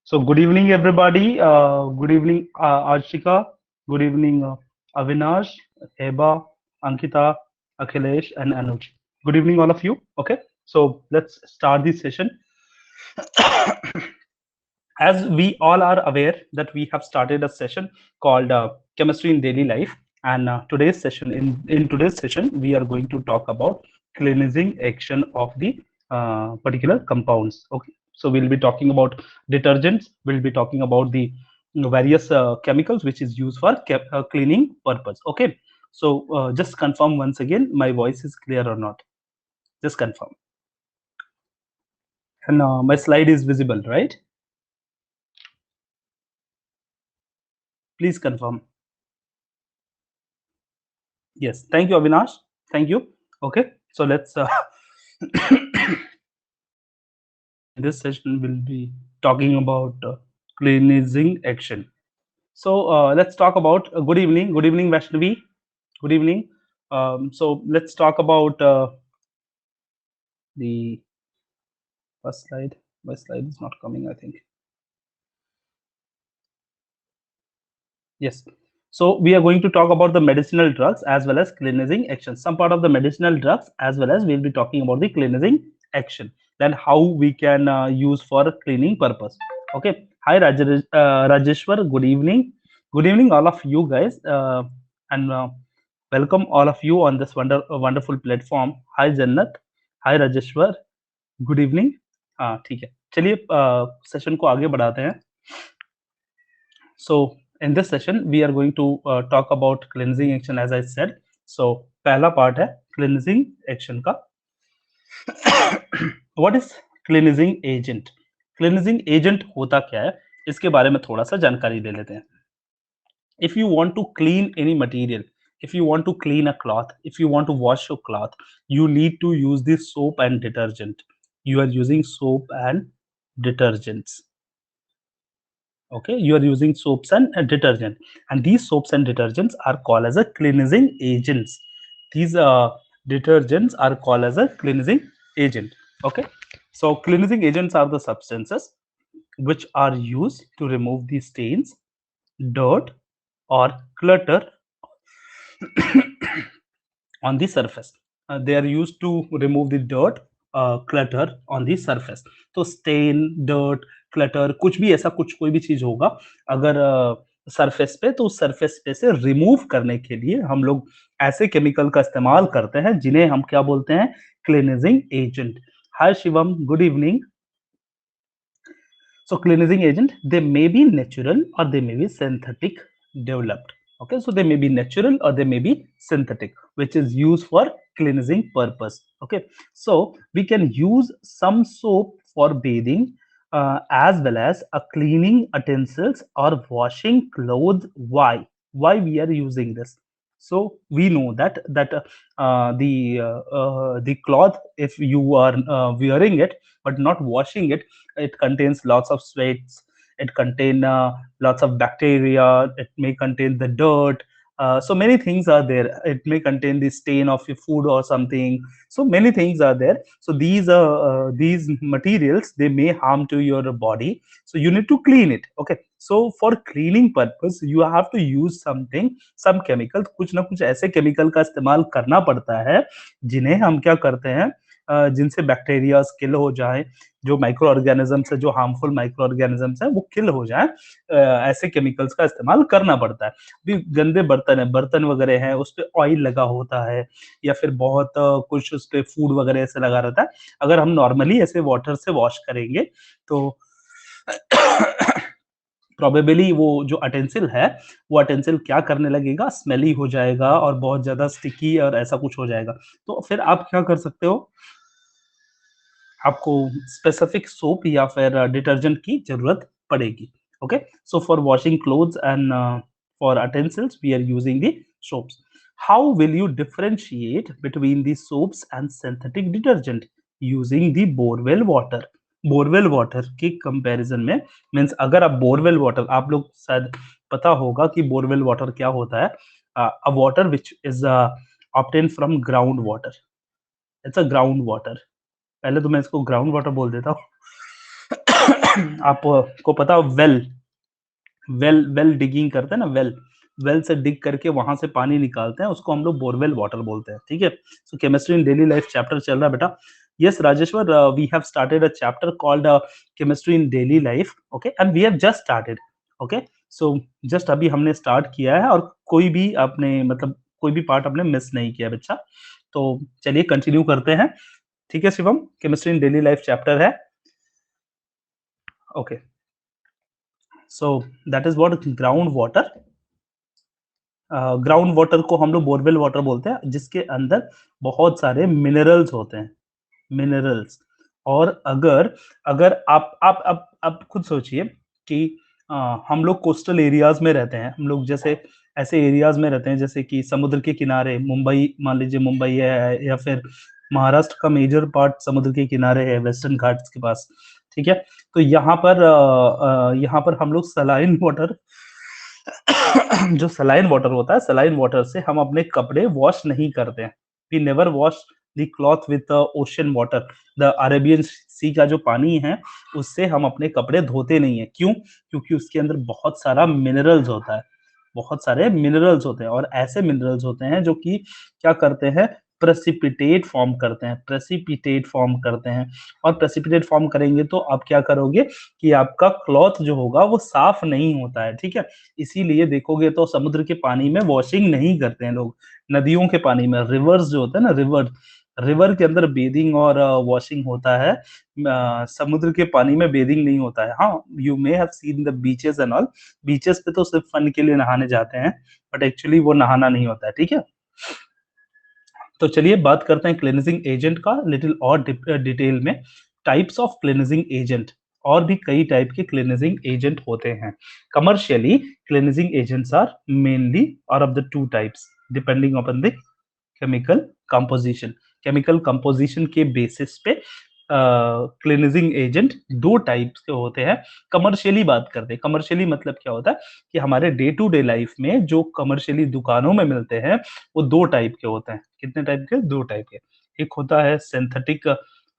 So good evening, everybody. Good evening, Arshika. Good evening, Avinash, Heba, Ankita, Akhilesh, and Anuj. Good evening, all of you. Okay, so let's start this session. As we all are aware that we have started a session called Chemistry in Daily Life, and today's session in today's session we are going to talk about cleansing action of the particular compounds. Okay, so we'll be talking about detergents. We'll be talking about the various chemicals which is used for cleaning purpose. Okay, so just confirm once again my voice is clear or not. Just confirm, and my slide is visible, right? Please confirm. Yes, thank you, Avinash. Thank you. Okay, so let's. This session will be talking about cleansing action. So let's talk about. Good evening. Good evening, Vaishnavi. Good evening. So let's talk about the first slide. My slide is not coming, I think. Yes. So we are going to talk about the medicinal drugs as well as cleansing action. Some part of the medicinal drugs as well as we'll be talking about the cleansing action. Then how we can use for cleaning purpose. Okay. Hi Rajeshwar. Good evening. Good evening all of you guys. And welcome all of you on this wonderful platform. Hi Jannat. Hi Rajeshwar. Good evening ठीक है चलिए session को आगे बढ़ाते हैं so in this session we are going to talk about cleansing action as I said so पहला part है cleansing action का what is cleansing agent cleansing agent होता क्या है इसके बारे में थोड़ा सा जानकारी ले लेते हैं if you want to clean any material, if you want to clean a cloth, if you want to wash your cloth, you need to use this soap and detergent. You are using soap and detergents. Okay, you are using soaps and detergent, and these soaps and detergents are called as a cleansing agents. These detergents are called as a cleansing agent. Okay, so cleansing agents are the substances which are used to remove the stains, dirt, or clutter on the surface. They are used to remove the dirt, clutter on the surface. तो stain, dirt, clutter कुछ भी ऐसा कुछ कोई भी चीज होगा अगर सरफेस पे तो उस सरफेस पे से रिमूव करने के लिए हम लोग ऐसे केमिकल का इस्तेमाल करते हैं जिन्हें हम क्या बोलते हैं cleansing agent hi Shivam good evening so cleansing agent they may be natural or they may be synthetic developed. Okay, so they may be natural or they may be synthetic, which is used for cleansing purpose. Okay, so we can use some soap for bathing as well as a cleaning utensils or washing clothes. Why we are using this? So we know that the cloth, if you are wearing it but not washing it, it contains lots of sweats, it contain lots of bacteria, it may contain the dirt, so many things are there, it may contain the stain of your food or something, so many things are there. So these materials they may harm to your body, so you need to clean it. Okay, so for cleaning purpose you have to use something, some chemical, कुछ ना कुछ ऐसे chemical का इस्तेमाल करना पड़ता है जिन्हें हम क्या करते हैं जिनसे बैक्टीरिया किल हो जाए, जो माइक्रो ऑर्गेनिजम्स है, जो हार्मफुल माइक्रो ऑर्गेनिजम्स है वो किल हो जाए, ऐसे केमिकल्स का इस्तेमाल करना पड़ता है। अभी गंदे बर्तन है, बर्तन वगैरह है, उस पे ऑयल लगा होता है या फिर बहुत कुछ उस पे फूड वगैरह ऐसे लगा रहता है। अगर हम नॉर्मली ऐसे वाटर से वॉश करेंगे तो प्रोबेबली वो जो अटेंसिल है वो अटेंसिल क्या करने लगेगा, स्मेली हो जाएगा और बहुत ज्यादा स्टिकी और ऐसा कुछ हो जाएगा। तो फिर आप क्या कर सकते हो, आपको स्पेसिफिक सोप या फिर डिटर्जेंट की जरूरत पड़ेगी। Okay, so for washing clothes and for utensils we are using the soaps. How will you differentiate between the soaps and synthetic detergent using the borewell water? Borewell water के comparison में, means अगर आप borewell water, आप लोग शायद पता होगा कि बोरवेल वाटर क्या होता है, अ water which is obtain from ground water, it's a ground water. पहले तो मैं इसको ग्राउंड वाटर बोल देता हूँ आपको पता वेल वेल वेल डिगिंग करते हैं ना, वेल वेल से डिग करके वहां से पानी निकालते हैं, उसको हम लोग बोरवेल वाटर बोलते हैं। ठीक है, so chemistry in daily life chapter चल रहा है बेटा। Yes Rajeshwar, we have started a chapter called chemistry in daily life, okay, and we have just started, okay. So just अभी हमने स्टार्ट किया है, और कोई भी आपने मतलब कोई भी पार्ट आपने मिस नहीं किया बच्चा। तो चलिए कंटिन्यू करते हैं। ठीक है Shivam, chemistry in daily life chapter है, okay. So that is what ground water. Ground water को हम लोग बोरवेल वाटर बोलते हैं, जिसके अंदर बहुत सारे मिनरल्स होते हैं, मिनरल्स। और अगर अगर आप खुद सोचिए कि हम लोग कोस्टल एरियाज में रहते हैं, हम लोग जैसे ऐसे एरियाज में रहते हैं जैसे कि समुद्र के किनारे, मुंबई मान लीजिए, मुंबई है, या फिर महाराष्ट्र का मेजर पार्ट समुद्र के किनारे है, वेस्टर्न घाट्स के पास। ठीक है, तो यहाँ पर हम लोग सलाइन वाटर जो सलाइन वाटर होता है, सलाइन वाटर से हम अपने कपड़े वॉश नहीं करते हैं। We never wash the cloth with ocean water. The Arabian sea का जो पानी है, उससे हम अपने कपड़े धोते नहीं है। क्यों? क्योंकि उसके अंदर बहुत सारा मिनरल्स होता है, बहुत सारे मिनरल्स होते हैं, और ऐसे मिनरल्स होते हैं जो कि क्या करते हैं, प्रेसिपिटेट फॉर्म करते हैं, प्रेसिपिटेट फॉर्म करते हैं। और प्रेसिपिटेट फॉर्म करेंगे तो आप क्या करोगे कि आपका क्लॉथ जो होगा वो साफ नहीं होता है। ठीक है, इसीलिए देखोगे तो समुद्र के पानी में वॉशिंग नहीं करते हैं लोग, नदियों के पानी में, रिवर्स जो होता है ना, रिवर रिवर के अंदर बेदिंग और वॉशिंग होता है। समुद्र के पानी में बेदिंग नहीं होता है। हाँ, you may have seen the beaches and all, beaches पे तो सिर्फ फन के लिए नहाने जाते हैं, बट एक्चुअली वो नहाना नहीं होता है। ठीक है, तो चलिए बात करते हैं क्लींजिंग एजेंट का लिटिल और डिटेल में। टाइप्स ऑफ क्लींजिंग एजेंट, और भी कई टाइप के क्लींजिंग एजेंट होते हैं। Commercially cleansing agents are mainly और of the two types depending upon the chemical composition. Chemical composition के बेसिस पे क्लींजिंग एजेंट दो टाइप्स के होते हैं। कमर्शियली बात करते हैं, कमर्शियली मतलब क्या होता है कि हमारे डे टू डे लाइफ में जो कमर्शियली दुकानों में मिलते हैं, वो दो टाइप के होते हैं। कितने टाइप के? दो टाइप के। एक होता है सिंथेटिक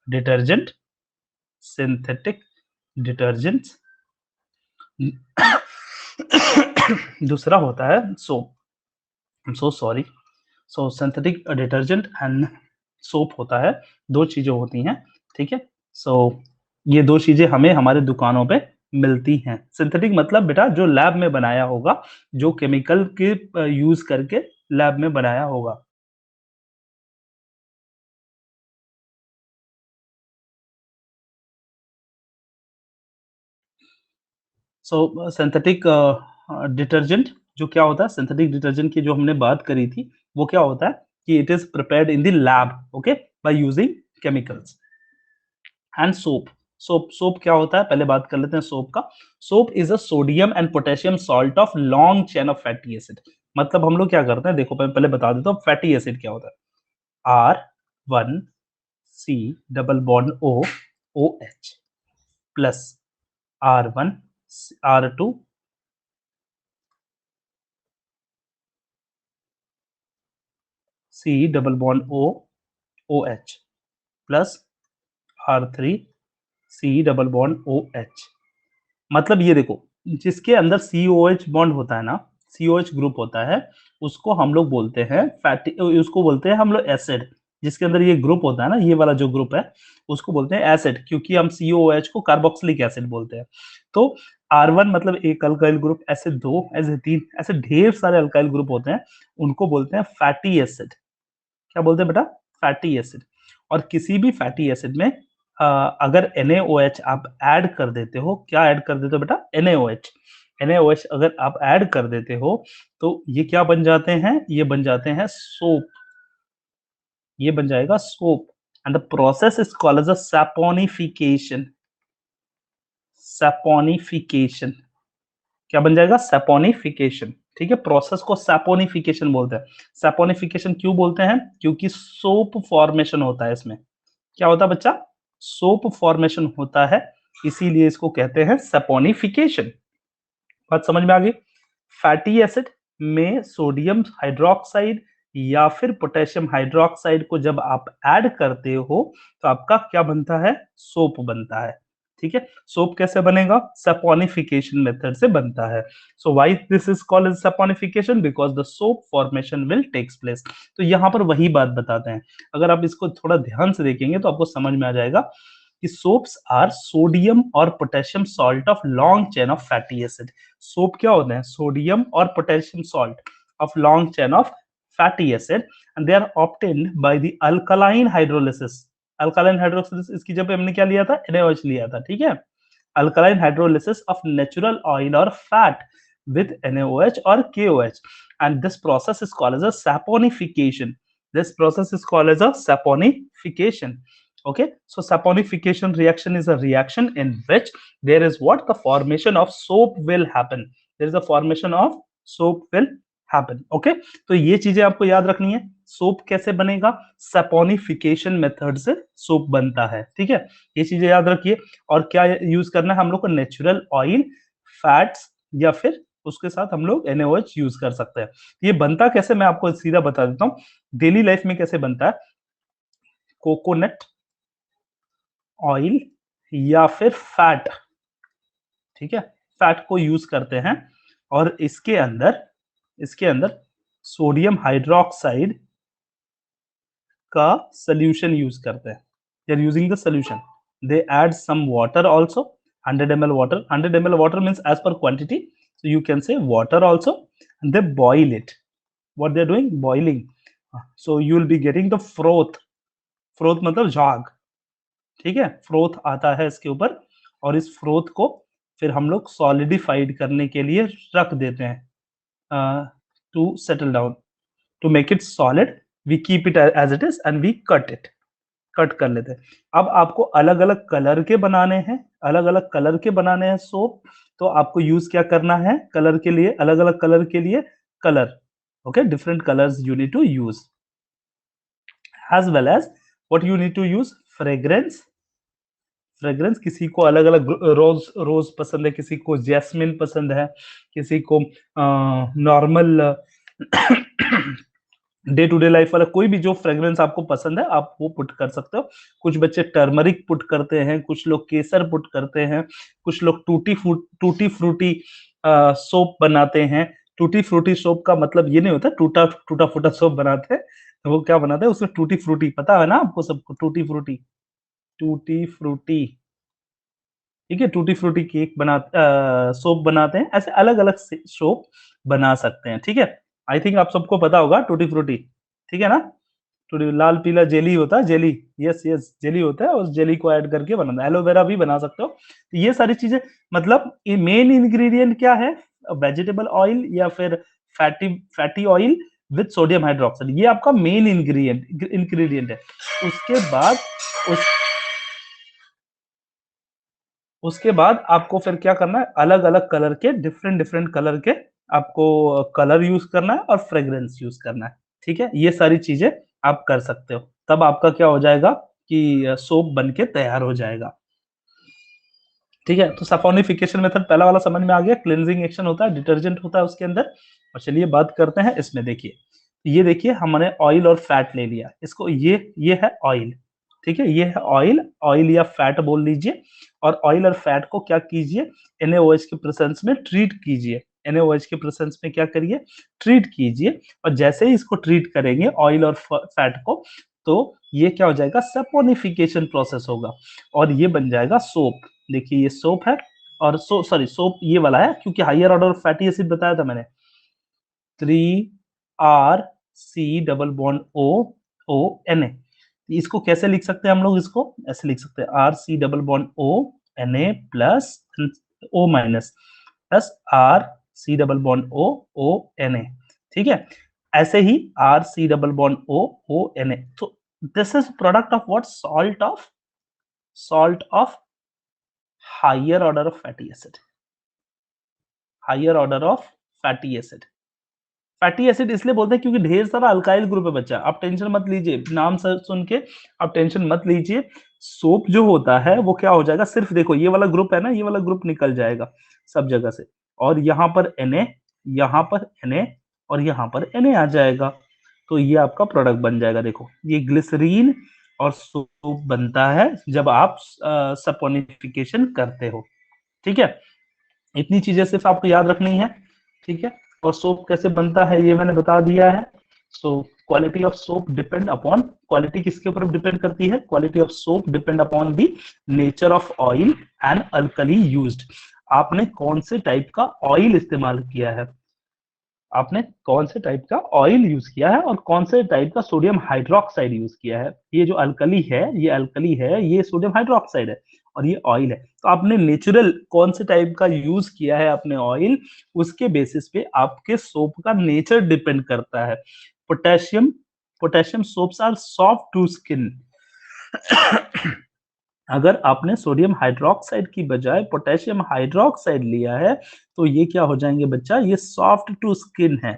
डिटर्जेंट, सिंथेटिक डिटर्जेंट। दूसरा होता है soap, I am so sorry. So synthetic detergent and soap होता है, दो चीजें होती हैं। ठीक है, सो ये दो चीजें हमें हमारे दुकानों पे मिलती हैं। सिंथेटिक मतलब बेटा जो लैब में बनाया होगा, जो केमिकल के यूज करके लैब में बनाया होगा। सो सिंथेटिक डिटर्जेंट जो क्या होता है, सिंथेटिक डिटर्जेंट की जो हमने बात करी थी, वो क्या होता है कि it is prepared in the lab, okay, by using chemicals. And soap, soap क्या होता है, पहले बात कर लेते हैं सोप का। Soap is a sodium and potassium salt of long chain of fatty acid. मतलब हम लोग क्या करते हैं, देखो पहले बता देता हूँ फैटी एसिड क्या होता है। R1C double bond O OH plus R2C double bond OOH plus R3C double bond OH। मतलब ये देखो, जिसके अंदर COH बॉन्ड होता है ना, COH ग्रुप होता है, उसको हम लोग बोलते हैं फैटी, उसको बोलते हैं हम लोग एसिड। जिसके अंदर ये ग्रुप होता है ना, ये वाला जो ग्रुप है, उसको बोलते हैं एसिड, क्योंकि हम COH को कार्बोक्सिलिक एसिड बोलते हैं। तो R1 मतलब एक अल्काइल ग्रुप, ऐसे दो, ऐसे तीन, ऐसे ढेर सारे अल्काइल ग्रुप होते हैं, उनको बोलते हैं फैटी एसिड। क्या बोलते हैं बेटा? Fatty acid. और किसी भी फैटी एसिड में अगर NaOH आप ऐड कर देते हो, क्या ऐड कर देते हो बेटा? NaOH। NaOH अगर आप ऐड कर देते हो, तो ये क्या बन जाते हैं? ये बन जाते हैं सोप। ये बन जाएगा soap, and the process is called as a saponification. Saponification क्या बन जाएगा? सैपोनिफिकेशन। ठीक है, प्रोसेस को सैपोनिफिकेशन बोलते हैं। सैपोनिफिकेशन क्यों बोलते हैं? क्योंकि सोप फॉर्मेशन होता है इसमें। क्या होता है बच्चा? सोप फॉर्मेशन होता है, इसीलिए इसको कहते हैं सैपोनिफिकेशन। बात समझ में आ गई? फैटी एसिड में सोडियम हाइड्रोक्साइड या फिर पोटेशियम हाइड्रोक्साइड को जब आप ऐड करते हो, तो आपका क्या बनता है? सोप बनता है। ठीक है। सोप कैसे बनेगा? सैपोनिफिकेशन मेथड से बनता है। So why this is called as saponification? Because the soap formation will takes place. तो यहाँ पर वही बात बताते हैं। अगर आप इसको थोड़ा ध्यान से देखेंगे तो आपको समझ में आ जाएगा कि सोप्स आर सोडियम और potassium salt of long chain of fatty acid. Soap क्या होते हैं? सोडियम और potassium salt of long chain of fatty acid, and they are obtained by the alkaline hydrolysis. Alkaline hydrolysis, इसकी जब हमने क्या लिया था? NaOH लिया था, ठीक है। Alkaline hydrolysis of natural oil और fat with NaOH or KOH, and this process is called as a saponification. This process is called as a saponification. Okay, so saponification reaction is a reaction in which there is what? The formation of soap will happen. There is a formation of soap will happen. Okay, तो ये चीजें आपको याद रखनी है। Soap कैसे बनेगा? Saponification method से सोप बनता है, ठीक है। ये चीजें याद रखिए। और क्या यूज करना है हम लोग को? नेचुरल ऑयल, फैट्स, या फिर उसके साथ हम लोग NaOH यूज कर सकते हैं। ये बनता कैसे मैं आपको सीधा बता देता हूँ। डेली लाइफ में कैसे बनता है? कोकोनट ऑयल या फिर फैट, ठीक है, फैट को यूज करते हैं और इसके अंदर सोडियम हाइड्रोक्साइड का सोल्यूशन यूज करते हैं। They are using the solution, they add some water also, 100 ml water. 100 ml water means as per quantity, so you can say water also, and they boil it. What they're doing? Boiling. So you will be getting the froth. Froth मतलब झाग, ठीक है। Froth आता है इसके ऊपर, और इस फ्रोथ को फिर हम लोग सॉलिडिफाइड करने के लिए रख देते हैं to settle down, to make it solid. We keep it as it is and we cut it, cut कर लेते हैं। अब आपको अलग अलग कलर के बनाने हैं, अलग अलग कलर के बनाने हैं सोप, तो आपको यूज क्या करना है? कलर के लिए, अलग अलग कलर के लिए colour, okay, different colours you need to use, as well as what you need to use? Fragrance. Fragrance, किसी को अलग अलग रोज रोज पसंद है, किसी को जैस्मिन पसंद है, किसी को normal day to day life वाला कोई भी जो फ्रेग्रेंस आपको पसंद है आप वो पुट कर सकते हो। कुछ बच्चे टर्मरिक पुट करते हैं, कुछ लोग केसर पुट करते हैं, कुछ लोग टूटी फ्रूटी सोप बनाते हैं। टूटी फ्रूटी सोप का मतलब ये नहीं होता टूटा टूटा फूटा सोप बनाते हैं, तो वो क्या बनाते हैं उसमें? टूटी फ्रूटी, पता है ना आपको सबको? टूटी फ्रूटी, टूटी फ्रूटी, ठीक है। टूटी फ्रूटी केक सोप बनाते हैं। ऐसे अलग अलग सोप बना सकते हैं, ठीक है। आई थिंक आप सबको पता होगा टूटी फ्रूटी, ठीक है ना। टूटी लाल पीला जेली होता है, जेली, यस यस, जेली होता है, उस जेली को ऐड करके बनाना है। एलोवेरा भी बना सकते हो। तो ये सारी चीजें, मतलब ये मेन इंग्रेडिएंट क्या है? वेजिटेबल ऑयल या फिर fatty oil with sodium hydroxide, ये आपका मेन इंग्रेडिएंट है। उसके बाद उसके बाद आपको फिर क्या करना है? अलग अलग कलर के, डिफरेंट डिफरेंट कलर के आपको कलर यूज करना है और फ्रेग्रेंस यूज करना है, ठीक है। ये सारी चीजें आप कर सकते हो, तब आपका क्या हो जाएगा कि सोप बन के तैयार हो जाएगा, ठीक है। तो सैपोनिफिकेशन मेथड पहला वाला समझ में आ गया। क्लींजिंग एक्शन होता है, डिटर्जेंट होता है उसके अंदर। और चलिए बात करते हैं इसमें। देखिए, ये देखिए हमने ऑयल और फैट ले लिया, इसको ये है ऑयल, ठीक है, ये है ऑयल, ऑयल या फैट बोल लीजिए। और ऑयल और फैट को क्या कीजिए? NaOH के प्रेजेंस में ट्रीट कीजिए। NaOH के प्रेजेंस में क्या करिए? ट्रीट कीजिए। और जैसे ही इसको ट्रीट करेंगे ऑयल और फैट को, तो ये क्या हो जाएगा? सैपोनिफिकेशन प्रोसेस होगा और ये बन जाएगा सोप। देखिए ये सोप है, और सोप ये वाला है क्योंकि हायर ऑर्डर फैटी एसिड बताया था मैंने, 3RC डबल बॉन्ड O इसको कैसे लिख सकते हैं हम लोग? इसको ऐसे लिख सकते हैं, RC double bond O Na plus O minus plus RC double bond O ठीक है। ऐसे ही RC डबल बॉन्ड O तो this is product of what? Salt of higher order of fatty acid, higher order of fatty acid. Fatty acid इसलिए बोलते हैं क्योंकि ढेर सारा अल्काइल ग्रुप है बच्चा। आप टेंशन मत लीजिए, नाम सुन के आप टेंशन मत लीजिए। सोप जो होता है वो क्या हो जाएगा? सिर्फ देखो ये वाला ग्रुप है ना, ये वाला ग्रुप निकल जाएगा सब जगह से, और यहाँ पर Na, यहाँ पर Na और यहाँ पर Na आ जाएगा, तो ये आपका प्रोडक्ट बन जाएगा। देखो ये ग्लिसरीन और सोप बनता है जब आप सपोनिफिकेशन करते हो। ठीक है, इतनी चीजें सिर्फ आपको याद रखनी है। ठीक है, और सोप कैसे बनता है ये मैंने बता दिया है। So quality of soap depend upon, quality किसके ऊपर डिपेंड करती है? Quality of soap depend upon the nature of oil and alkali used. आपने कौन से टाइप का ऑयल इस्तेमाल किया है, आपने कौन से टाइप का ऑयल यूज किया है और कौन से टाइप का सोडियम हाइड्रोक्साइड यूज किया है। ये जो अल्कली है, ये अल्कली है, ये सोडियम हाइड्रोक्साइड है और ये ऑयल है। तो आपने नेचुरल कौन से टाइप का यूज किया है अपने ऑयल, उसके बेसिस पे आपके सोप का नेचर डिपेंड करता है। Potassium, potassium soaps are soft to skin. अगर आपने सोडियम हाइड्रोक्साइड की बजाय पोटेशियम हाइड्रोक्साइड लिया है तो ये क्या हो जाएंगे बच्चा, ये सॉफ्ट टू स्किन है।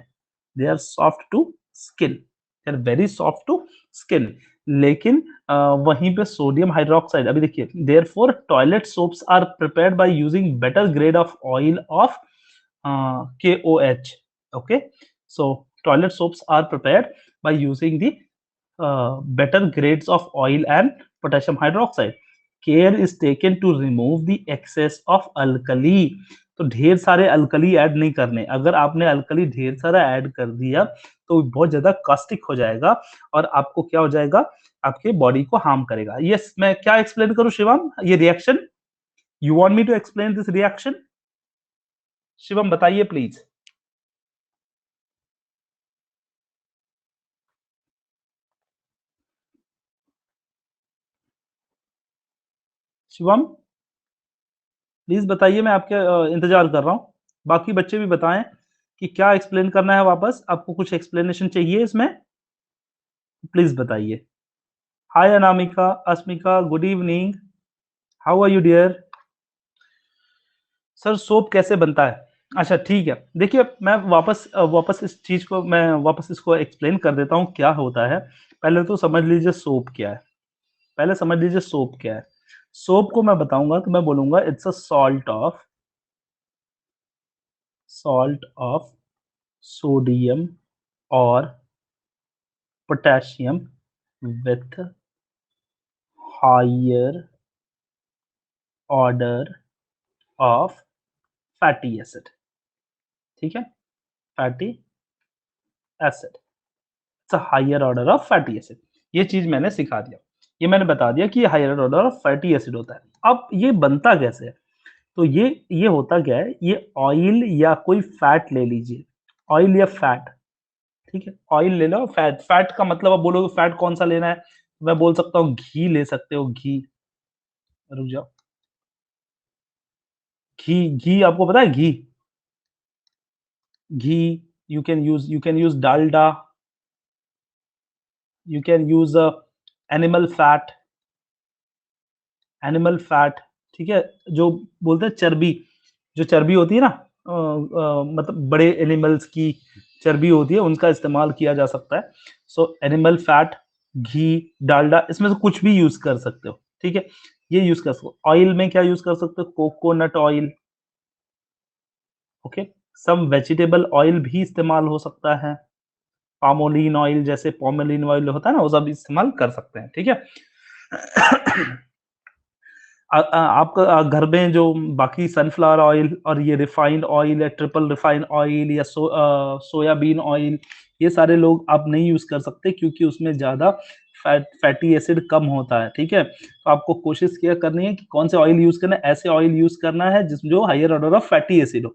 They are soft to skin, they are very soft to skin. लेकिन वहीं पे सोडियम हाइड्रोक्साइड, अभी देखिए, therefore toilet soaps are prepared by using better grade of oil of KOH. Okay, so toilet soaps are prepared by using the better grades of oil and potassium hydroxide. Care is taken to remove the excess of alkali. तो ढेर सारे alkali add नहीं करने। अगर आपने alkali ढेर सारा add कर दिया तो बहुत ज्यादा कास्टिक हो जाएगा और आपको क्या हो जाएगा, आपके बॉडी को हार्म करेगा। यस, मैं क्या एक्सप्लेन करूं शिवम, ये reaction? You want me to explain this reaction? Shivam बताइए प्लीज। शिवम प्लीज बताइए, मैं आपके इंतजार कर रहा हूँ। बाकी बच्चे भी बताएं कि क्या एक्सप्लेन करना है वापस, आपको कुछ एक्सप्लेनेशन चाहिए इसमें, प्लीज बताइए। Hi Anamika, Asmika, good evening, how are you dear? Sir soap कैसे बनता है? अच्छा ठीक है, देखिए मैं वापस इस चीज को मैं वापस इसको एक्सप्लेन कर देता हूँ क्या होता है। पहले तो समझ लीजिए सोप क्या है, पहले समझ लीजिए सोप क्या है। सोप को मैं बताऊंगा तो मैं बोलूंगा it's a salt of sodium और potassium with higher order of fatty acid। ठीक है, fatty acid, it's higher order of fatty acid. ये चीज मैंने सिखा दिया, ये मैंने बता दिया कि ये higher order of fatty acid होता है। अब ये बनता कैसे है? तो ये होता क्या है, ये ऑयल या कोई फैट ले लीजिए, ऑयल या फैट। ठीक है, ऑयल ले लो, फैट, फैट का मतलब आप बोलोगे फैट कौन सा लेना है, मैं बोल सकता हूँ घी ले सकते हो, घी। रुक जाओ, घी, घी आपको पता है घी, घी, you can use dalda, you can use animal fat, animal fat. ठीक है, जो बोलते हैं चर्बी, जो चर्बी होती है ना, मतलब बड़े एनिमल्स की चर्बी होती है, उनका इस्तेमाल किया जा सकता है। सो एनिमल फैट, घी, डालडा, इसमें से कुछ भी यूज कर सकते हो। ठीक है, ये यूज कर सकते हो। ऑयल में क्या यूज कर सकते हो, कोकोनट ऑयल। ओके, सम वेजिटेबल ऑयल भी इस्तेमाल हो सकता है, पामोलिन ऑयल, जैसे पोमेलिन ऑयल होता है ना, वो सब इस्तेमाल कर सकते हैं। ठीक है, आपका घर में जो बाकी सनफ्लावर ऑयल और ये रिफाइंड ऑयल या ट्रिपल रिफाइंड ऑयल या सोयाबीन ऑयल, ये सारे लोग आप नहीं यूज कर सकते क्योंकि उसमें ज्यादा फैटी एसिड कम होता है। ठीक है, तो आपको कोशिश किया करनी है कि कौन से ऑयल यूज करना है, ऐसे ऑयल यूज करना है जिसमें जो higher order of fatty acid हो।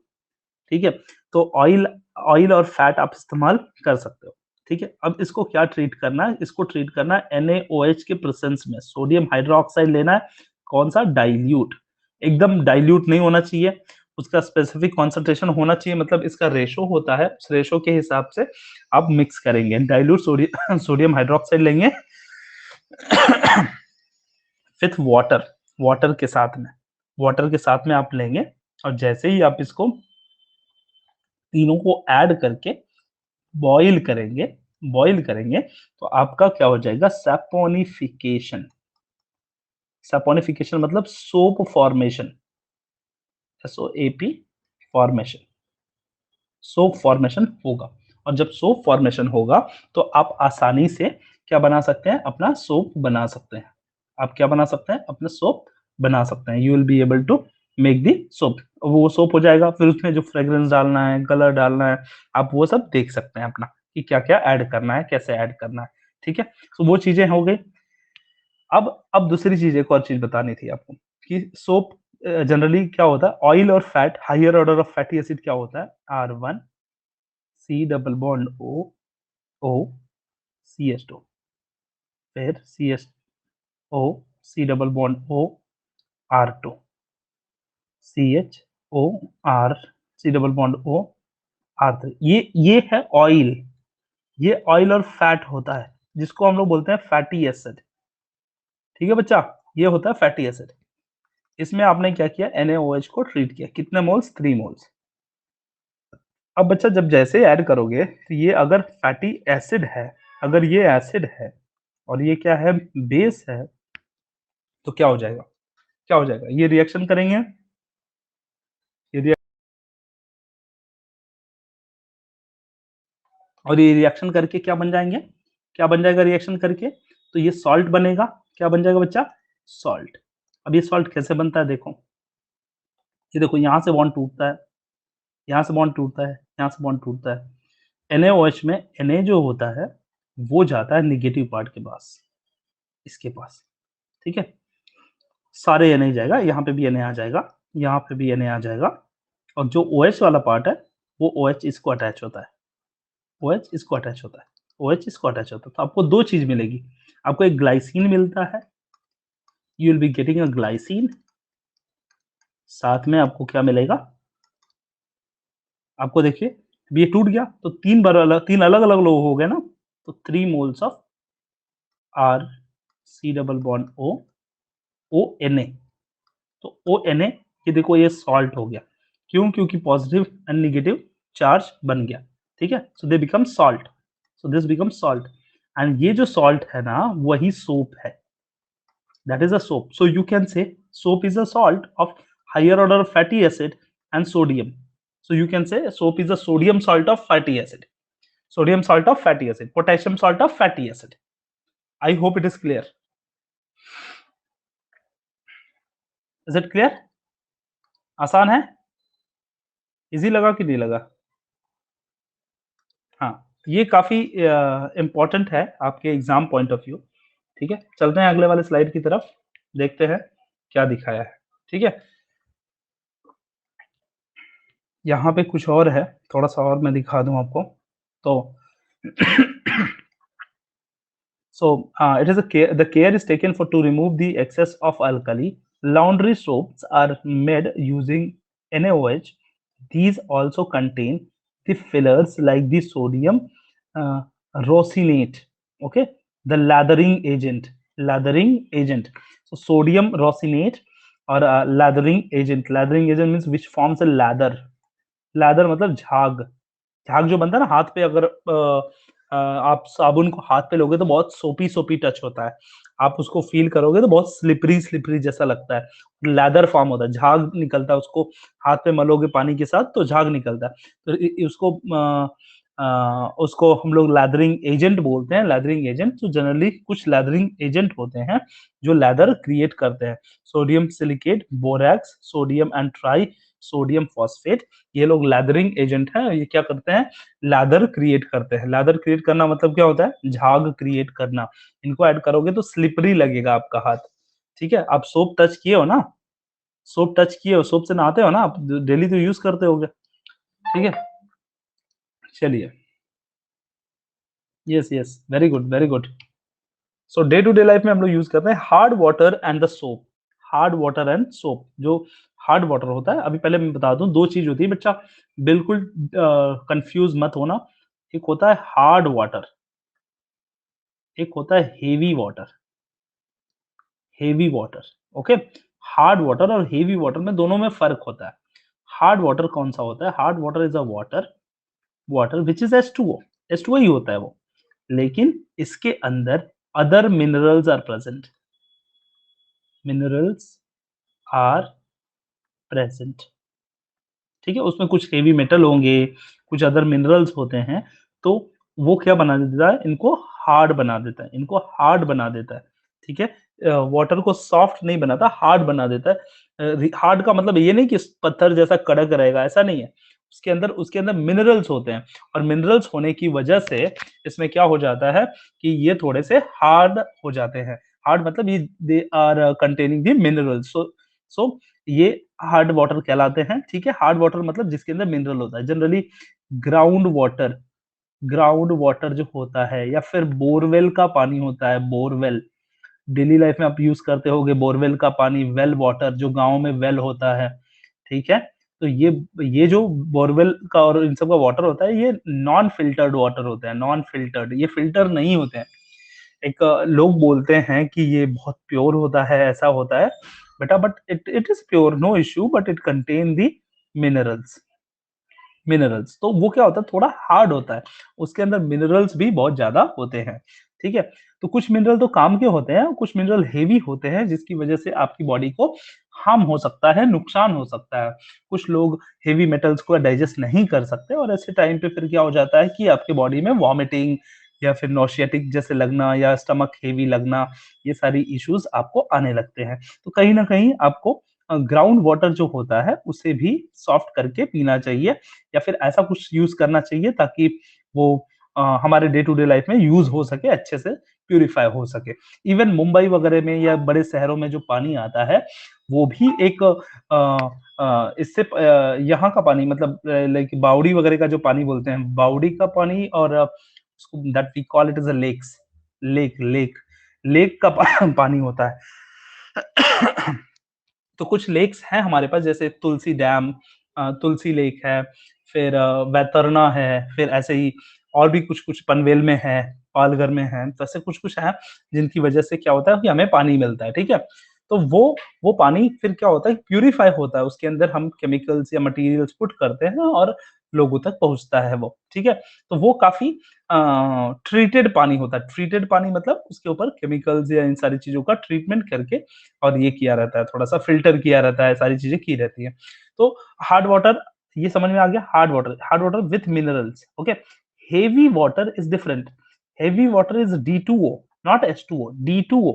ठीक है, तो ऑयल, ऑयल और फैट आप इस्तेमाल कर सकते हो। ठीक है, अब इसको क्या ट्रीट करना है, इसको ट्रीट करना है NaOH के प्रेजेंस में। सोडियम हाइड्रोक्साइड लेना है, कौन सा, डाइल्यूट, एकदम डाइल्यूट नहीं होना चाहिए, उसका स्पेसिफिक कॉन्सेंट्रेशन होना चाहिए, मतलब इसका रेशो होता है, उस रेशो के हिसाब से आप मिक्स करेंगे। डाइल्यूट सोडियम हाइड्रोक्साइड लेंगे विथ वाटर, वाटर के साथ में, वाटर के साथ में आप लेंगे और जैसे ही आप इसको तीनों को ऐड करके बॉईल करेंगे, बॉईल करेंगे तो आपका क्या हो जाएगा, सैपोनिफिकेशन। सैपोनिफिकेशन मतलब soap formation, SOAP formation, soap formation होगा। और जब सोप फॉर्मेशन होगा तो आप आसानी से क्या बना सकते हैं, अपना सोप बना सकते हैं। आप क्या बना सकते हैं, अपना सोप बना सकते हैं। You will be able to make the soap. वो सोप हो जाएगा, फिर उसमें जो फ्रेग्रेंस डालना है, कलर डालना है, आप वो सब देख सकते हैं अपना कि क्या-क्या ऐड करना है, कैसे ऐड करना है, ठीक है? तो वो चीज़ें हो गई। अब दूसरी चीज़, एक और चीज़ बतानी थी आपको कि सोप जनरली क्या होता है, ऑयल और fat, higher order of fatty acid क्या होता है, R1 C double bond O O CH2, फिर CHO C double bond O R2 CHO R C double bond O R3। ये है ऑयल, ये ऑयल और फैट होता है जिसको हम लोग बोलते हैं फैटी एसिड। ठीक है बच्चा, ये होता है फैटी एसिड। इसमें आपने क्या किया, NaOH को ट्रीट किया, कितने मोल्स, 3 मोल्स। अब बच्चा जब जैसे ऐड करोगे तो ये अगर फैटी एसिड है, अगर ये एसिड है और ये क्या है, बेस है, तो क्या हो जाएगा, क्या हो जाएगा, ये रिएक्शन करेंगे, ये रिएक्शन, और ये रिएक्शन करके क्या बन जाएंगे, क्या बन जाएगा रिएक्शन करके, तो ये सॉल्ट बनेगा। क्या बन जाएगा बच्चा, सॉल्ट। अब ये सॉल्ट कैसे बनता है, देखो, ये देखो, यहाँ से बॉन्ड टूटता है, यहाँ से बॉन्ड टूटता है, यहाँ से बॉन्ड टूटता है। NaOH में Na जो होता है वो जाता है नेगेटिव पार्ट के पास, इसके पास, ठीक है। सारे Na जाएगा, यहाँ पे भी Na आ जाएगा, यहाँ पे भी Na आ जाएगा, और जो OH वाला पार्ट है वो OH इसको अटैच होता है, OH इसको अटैच होता है, OH इसको अटैच होता है। तो आपको 2 चीज़ मिलेगी, आपको एक ग्लाइसिन मिलता है, you will be getting a glycine, साथ में आपको क्या मिलेगा, आपको देखिए, अब ये टूट गया तो 3 अलग-अलग लोग हो गए ना, तो 3 moles of R C double bond O ONA, तो ONA, ये देखो ये सॉल्ट हो गया, क्यों, क्योंकि पॉजिटिव एंड नेगेटिव चार्ज बन गया, ठीक है। So they become salt, so this become salt, and ये जो सॉल्ट है ना वही सोप है, that is a soap. So you can say soap is a salt of higher order of fatty acid and sodium. So you can say soap is a sodium salt of fatty acid, sodium salt of fatty acid, potassium salt of fatty acid. I hope it is clear. Is it clear? आसान है, easy लगा कि नहीं लगा? हाँ, ये काफ़ी important है आपके एग्ज़ाम पॉइंट ऑफ व्यू, ठीक है? चलते हैं अगले वाले स्लाइड की तरफ, देखते हैं क्या दिखाया है, ठीक है? यहाँ पे कुछ और है, थोड़ा-सा और मैं दिखा दूँ आपको, तो it is a care, the care is taken for to remove the excess of alkali. Laundry soaps are made using NaOH. These also contain the fillers like the sodium uh, rosynate. Okay, the lathering agent. So sodium rosynate or lathering agent. Lathering agent means which forms a lather. Lather मतलब झाग, झाग जो बनता है ना हाथ पे, अगर आप साबुन को हाथ पे लोगे तो बहुत सोपी सोपी टच होता है, आप उसको फील करोगे तो बहुत स्लिपरी स्लिपरी जैसा लगता है, लेदर फॉर्म होता है, झाग निकलता है, उसको हाथ पे मलोगे पानी के साथ तो झाग निकलता है, तो उसको हम लोग लैदरिंग एजेंट बोलते हैं। लैदरिंग एजेंट तो जनरली कुछ लैदरिंग एजेंट होते हैं जो लैदर क्रिएट करते हैं, sodium silicate, borax, sodium and try sodium phosphate, ये लोग लैदरिंग एजेंट हैं। ये क्या करते हैं, लैदर क्रिएट करते हैं। लैदर क्रिएट करना मतलब क्या होता है, झाग क्रिएट करना। इनको ऐड करोगे तो स्लिपरी लगेगा आपका हाथ, ठीक है। आप सोप टच किए हो ना, सोप टच किए हो, सोप से नहाते हो ना आप, डेली तो यूज करते होगे, ठीक है। चलिए, yes yes, very good very good. So day to day life में हम लोग यूज करते हैं hard water and the soap. Hard water and soap, जो हार्ड वाटर होता है, अभी पहले मैं बता दूं, 2 चीज होती है बच्चा, बिल्कुल कंफ्यूज मत होना। एक होता है हार्ड वाटर, एक होता है heavy water. Heavy water, okay. Hard water और हेवी वाटर में, दोनों में फर्क होता है। हार्ड वाटर कौन सा होता है, hard water is a water, water which is H2O, H2O ही होता है वो, लेकिन इसके अंदर other minerals are present, minerals are present, ठीक है। उसमें कुछ हेवी मेटल होंगे, कुछ अदर मिनरल्स होते हैं, तो वो क्या बना देता है इनको हार्ड बना देता है, इनको हार्ड बना देता है, ठीक है? वाटर को सॉफ्ट नहीं बनाता, हार्ड बना देता है। हार्ड का मतलब ये नहीं कि पत्थर जैसा कड़क रहेगा, ऐसा नहीं है। उसके अंदर मिनरल्स होते हैं और मिनरल्स होने की वजह से इसमें क्या हो जाता है कि ये थोड़े से हार्ड हो जाते हैं। हार्ड मतलब ये they are containing the minerals. So ये हार्ड वाटर कहलाते हैं, ठीक है? हार्ड वाटर मतलब जिसके अंदर मिनरल होता है। Generally ground water ground water जो होता है या फिर बोरवेल का पानी होता है, बोरवेल। डेली लाइफ में आप यूज़ करते होंगे बोरवेल का पानी, वेल वाटर जो गाँव में वेल होता है, ठीक है? तो ये जो बोरवेल का और इन सब का वाटर होता है, ये नॉन फ़िल्टर्ड वाटर होता है, नॉन फ़िल्टर्ड, ये फ़िल्टर नहीं होते हैं। एक लोग बोलते हैं कि ये बहुत प्योर होता है, ऐसा होता है। बेटा but it it is pure, no issue, but it contain the minerals. Minerals तो वो क्या होता है, थोड़ा हार्ड होता है, उसके अंदर मिनरल्स भी बहुत ज्यादा होते हैं, ठीक है? तो कुछ मिनरल तो काम के होते हैं, कुछ मिनरल हेवी होते हैं जिसकी वजह से आपकी बॉडी को हार्म हो सकता है, नुकसान हो सकता है। कुछ लोग हेवी मेटल्स को डाइजेस्ट नहीं कर सकते और ऐसे टाइम पे फिर क्या हो जाता है कि आपकी बॉडी में वॉमिटिंग या फिर नॉसियाटिक जैसे लगना या स्टमक हेवी लगना, ये सारी इश्यूज आपको आने लगते हैं। तो कहीं ना कहीं आपको ग्राउंड वाटर जो होता है उसे भी सॉफ्ट करके पीना चाहिए या फिर ऐसा कुछ यूज़ करना चाहिए ताकि वो हमारे डे टू डे लाइफ में यूज़ हो सके, अच्छे से प्यूरिफाई हो सके। इवन मुंबई वगैरह में या बड़े शहरों में जो पानी आता है, वो भी एक इससे यहाँ का पानी मतलब लाइक बावड़ी वगैरह का जो पानी बोलते हैं, बावड़ी का पानी और उसको that we call it as a lakes lake lake lake का पानी होता है। तो कुछ लेक्स हैं हमारे पास जैसे तुलसी डैम, तुलसी लेक है, फिर वैतरना है, फिर ऐसे ही और भी कुछ-कुछ पनवेल में है, पालघर में है, तो ऐसे कुछ-कुछ हैं जिनकी वजह से क्या होता है कि हमें पानी मिलता है, ठीक है? तो वो पानी फिर क्या होता है प्यूरिफाई होता है, उसके अंदर हम केमिकल्स या मटीरियल्स पुट करते हैं और लोगों तक पहुँचता है वो, ठीक है? तो वो काफ़ी ट्रीटेड पानी होता है, ट्रीटेड पानी मतलब उसके ऊपर केमिकल्स या इन सारी चीज़ों का ट्रीटमेंट करके और ये किया रहता है, थोड़ा-सा फ़िल्टर किया रहता है, सारी चीज़ें की रहती हैं। तो हार्ड वाटर ये समझ में आ गया hard water with minerals, okay? Heavy water is different, heavy water is D2O not H2O, D2O।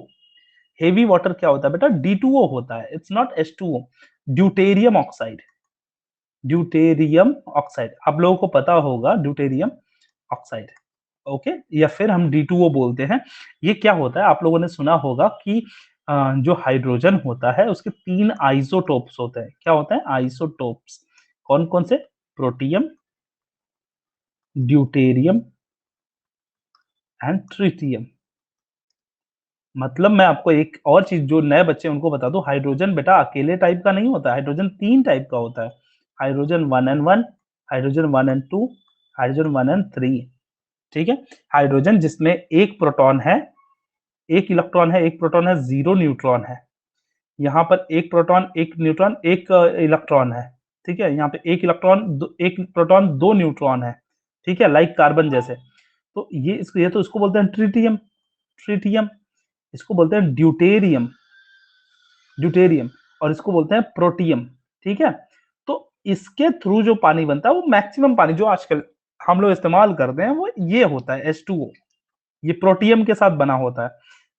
Heavy water क्या होता है बेटा? D2O होता है, it's not H2O, deuterium oxide, deuterium oxide. आप लोगों को पता होगा ड्यूटेरियम ऑक्साइड, ओके? या फिर हम D2O बोलते हैं। ये क्या होता है आप लोगों ने सुना होगा कि जो हाइड्रोजन होता है उसके 3 आइसोटोप्स होते हैं। क्या होते हैं? आइसोटोप्स। कौन-कौन से? Protium, deuterium and tritium. मतलब मैं आपको एक और चीज़ जो नए बच्चे हैं उनको बता दूँ, हाइड्रोजन बेटा अकेले टाइप का नहीं होता है, हाइड्रोजन 3 टाइप का होता है। Hydrogen 1 and 1, hydrogen 1 and 2, hydrogen 1 and 3, ठीक है? हाइड्रोजन जिसमें 1 प्रोटॉन है, 1 इलेक्ट्रॉन है, 1 प्रोटॉन है, 0 न्यूट्रॉन है। यहाँ पर 1 प्रोटॉन, 1 न्यूट्रॉन, 1 इलेक्ट्रॉन है, ठीक है? यहाँ पे 1 इलेक्ट्रॉन, 1 प्रोटॉन, 2 न्यूट्रॉन है, ठीक है? लाइक कार्बन जैसे। तो ये तो इसको बोलते हैं ट्रिटियम, ट्रिटियम। इसको बोलते हैं ड्यूटेरियम, ड्यूटेरियम और इसको बोलते हैं प्रोटियम, ठीक है? तो इसके थ्रू जो पानी बनता है वो मैक्सिमम पानी जो आजकल हम लोग इस्तेमाल करते हैं वो ये होता है H2O, ये प्रोटियम के साथ बना होता है।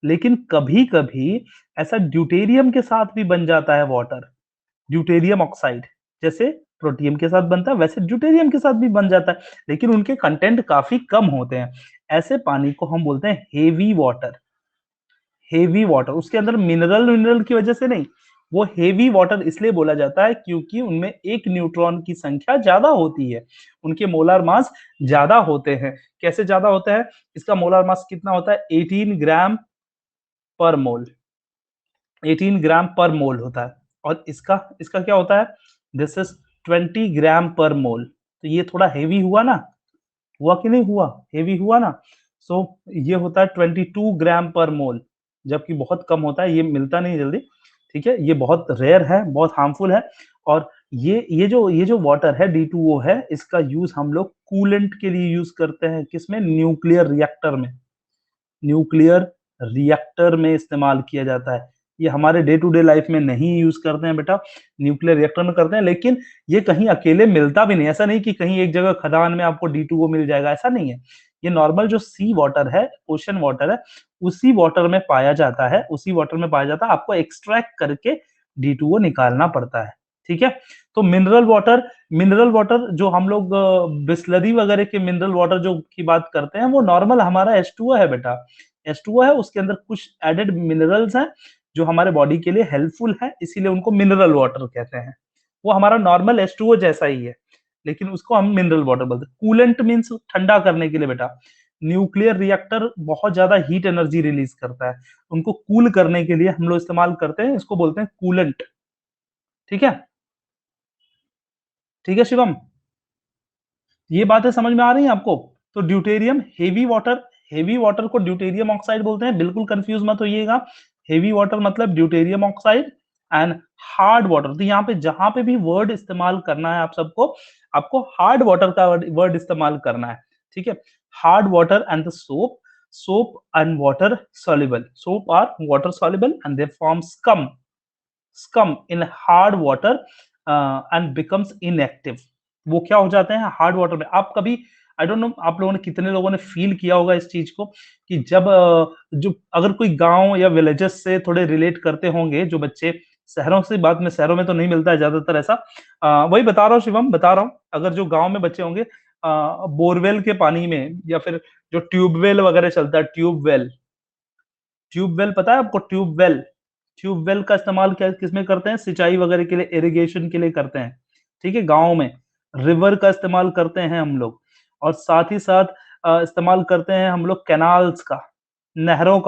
लेकिन कभी-कभी ऐसा ड्यूटेरियम के साथ भी बन जाता है वाटर, ड्यूटेरियम ऑक्साइड। जैसे प्रोटियम के साथ बनता है वैसे ड्यूटेरियम के साथ भी बन जाता है, लेकिन उनके कंटेंट काफ़ी कम होते हैं। ऐसे पानी को हम बोलते हैं हेवी वाटर, हेवी वाटर। उसके अंदर मिनरल विनरल की वजह से नहीं, वो हेवी वाटर इसलिए बोला जाता है क्योंकि उनमें एक न्यूट्रॉन की संख्या ज्यादा होती है, उनके मोलर मास ज्यादा होते हैं। कैसे ज्यादा होता है? इसका मोलर मास कितना होता है? 18 ग्राम पर मोल, 18 ग्राम पर मोल होता है। और इसका इसका क्या होता है? दिस इज 20 ग्राम पर मोल। तो ये थोड़ा हेवी हुआ ना, हुआ कि नहीं हुआ? हेवी हुआ ना? सो ये होता है 22 ग्राम पर मोल, जबकि बहुत कम होता है, ये मिलता नहीं जल्दी, ठीक है? ये बहुत रेयर है, बहुत हार्मफुल है। और ये जो वाटर है D2O है, इसका यूज़ हम लोग कूलेंट के लिए यूज़ करते हैं, किसमें? न्यूक्लियर रिएक्टर में, न्यूक्लियर रिएक्टर में इस्तेमाल किया जाता है। ये हमारे डे टू डे लाइफ में नहीं यूज करते हैं बेटा, न्यूक्लियर रिएक्टर में करते हैं, लेकिन ये कहीं अकेले मिलता भी नहीं। ऐसा नहीं कि कहीं एक जगह खदान में आपको D2O मिल जाएगा, ऐसा नहीं है। ये नॉर्मल जो सी वाटर है, ओशन वाटर है, उसी वाटर में पाया जाता है, उसी वाटर में पाया जाता है। आपको एक्सट्रैक्ट करके D2O निकालना पड़ता है, ठीक है। तो मिनरल वाटर जो हम लोग बिस्लरी वगैरह के मिनरल वाटर जो की बात करते हैं, वो नॉर्मल हमारा H2O है बेटा। H2O है, उसके अंदर कुछ एडेड मिनरल्स हैं जो हमारे बॉडी के लिए हेल्पफुल है, इसीलिए उनको मिनरल वाटर कहते हैं। वो हमारा नॉर्मल H2O जैसा ही है, लेकिन उसको हम मिनरल वाटर बोलते हैं। कूलेंट मीन्स ठंडा करने के लिए बेटा। न्यूक्लियर रिएक्टर बहुत ज्यादा हीट एनर्जी रिलीज करता है, उनको कूल करने के लिए हम लोग इस्तेमाल करते हैं, इसको बोलते हैं कूलेंट, ठीक है। ठीक है शिवम, ये बातें समझ में आ रही हैं आपको? तो ड्यूटेरियम हेवी वाटर को ड्यूटेरियम ऑक्साइड बोलते हैं, बिल्कुल कंफ्यूज मत होइएगा। हेवी वाटर मतलब deuterium oxide, and hard water, तो यहाँ पे जहां पे भी वर्ड इस्तेमाल करना है आप सबको, आपको हार्ड वाटर का वर्ड इस्तेमाल करना है, ठीक है। Hard water and the soap and water soluble, soap are water soluble and they form scum in hard water and becomes inactive। वो क्या हो जाते हैं हार्ड वाटर में? आप कभी, आई डोंट नो आप लोगों ने कितने लोगों ने फील किया होगा इस चीज को, कि जब जो अगर कोई गांव या विलेजेस से थोड़े रिलेट करते होंगे जो बच्चे, शहरों से बात में, शहरों में तो नहीं मिलता है ज्यादातर ऐसा, वही बता रहा हूँ शिवम, बता रहा हूँ। अगर जो गांव में बच्चे होंगे, बोरवेल के पानी में, या फिर जो ट्यूबवेल वगैरह चलता है, ट्यूबवेल पता है आपको? ट्यूबवेल का इस्तेमाल क्या किसमें करते हैं? सिंचाई वगैरह के लिए, इरिगेशन के लिए करते हैं, ठीक है, गाँव में। रिवर का इस्तेमाल करते हैं हम लोग, और साथ ही साथ इस्तेमाल करते हैं हम लोग कैनाल्स का, नहरों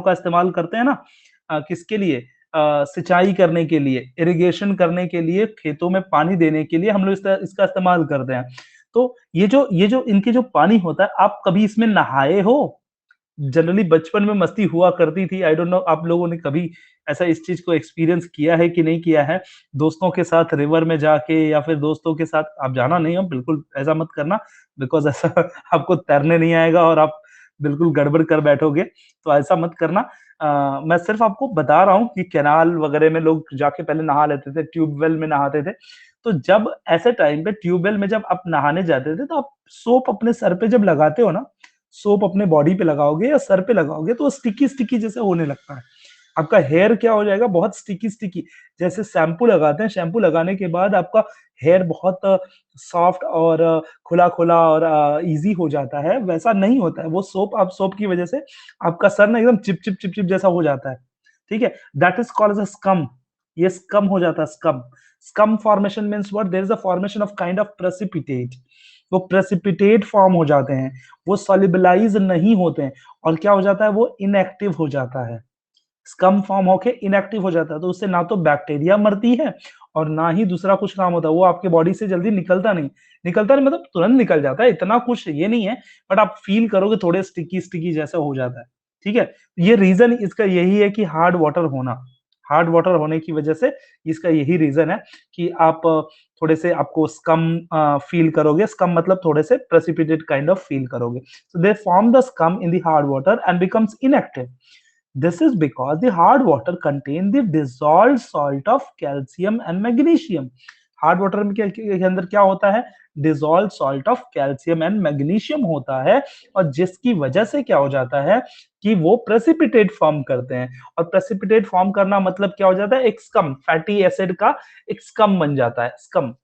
का इस्तेमाल करते हैं ना, किसके लिए? सिंचाई करने के लिए, इरिगेशन करने के लिए, खेतों में पानी देने के लिए हम लोग इसका इस्तेमाल करते हैं। तो ये जो इनके जो पानी होता है, आप कभी इसमें नहाए हो? जनरली बचपन में मस्ती हुआ करती थी, आई डोंट नो आप लोगों ने कभी ऐसा इस चीज को एक्सपीरियंस किया है कि नहीं किया है, दोस्तों के साथ रिवर में जाके, या फिर दोस्तों के साथ, आप जाना नहीं हो बिल्कुल, ऐसा मत करना, बिकॉज ऐसा आपको तैरने नहीं आएगा और आप बिल्कुल गड़बड़ कर बैठोगे, तो ऐसा मत करना। मैं सिर्फ आपको बता रहा हूँ कि कैनाल वगैरह में लोग जाके पहले नहा लेते थे, ट्यूबवेल में नहाते थे। तो जब ऐसे टाइम पे ट्यूबवेल में जब आप नहाने जाते थे, तो आप सोप अपने सर पे जब लगाते हो ना, सोप अपने बॉडी पे लगाओगे या सर पे लगाओगे, तो स्टिकी स्टिकी जैसे होने लगता है। आपका हेयर क्या हो जाएगा? बहुत स्टिकी स्टिकी, जैसे शैम्पू लगाते हैं, शैम्पू लगाने के बाद आपका हेयर बहुत सॉफ्ट और खुला खुला और इजी हो जाता है, वैसा नहीं होता है। वो सोप की वजह से आपका सर ना एकदम चिप चिप चिप चिप जैसा हो जाता है, ठीक है। That is called as scum. ये स्कम हो जाता है, scum formation means what? There is a formation of kind of precipitate. वो प्रेसिपिटेट फॉर्म हो जाते हैं, वो सॉल्युबलाइज नहीं होते हैं, और क्या हो जाता है? वो इनएक्टिव हो जाता है, स्कम फॉर्म होके इनएक्टिव हो जाता है। तो उससे ना तो बैक्टीरिया मरती है, और ना ही दूसरा कुछ काम होता है, वो आपके बॉडी से जल्दी निकलता नहीं मतलब तुरंत निकल जाता है, इतना कुछ ये नहीं है, बट आप फील करोगे थोड़े स्टिकी स्टिकी जैसा हो जाता है, ठीक है। ये रीजन इसका यही है कि हार्ड वाटर होने की वजह से, इसका यही रीजन है कि आप थोड़े से आपको स्कम फील करोगे। स्कम मतलब थोड़े से प्रेसिपिटेट काइंड ऑफ फील करोगे। So they form the scum in the hard water and becomes inactive. This is because the hard water contain the dissolved salt of calcium and magnesium। Hard water में के अंदर क्या होता है? Dissolve salt of calcium and magnesium होता है, और जिसकी वजह से क्या हो जाता है कि वो प्रेसिपिटेट फॉर्म करते हैं। और प्रेसिपिटेट फॉर्म करना मतलब क्या हो जाता है? एक स्कम, फैटी एसिड का एक स्कम बन जाता है, scum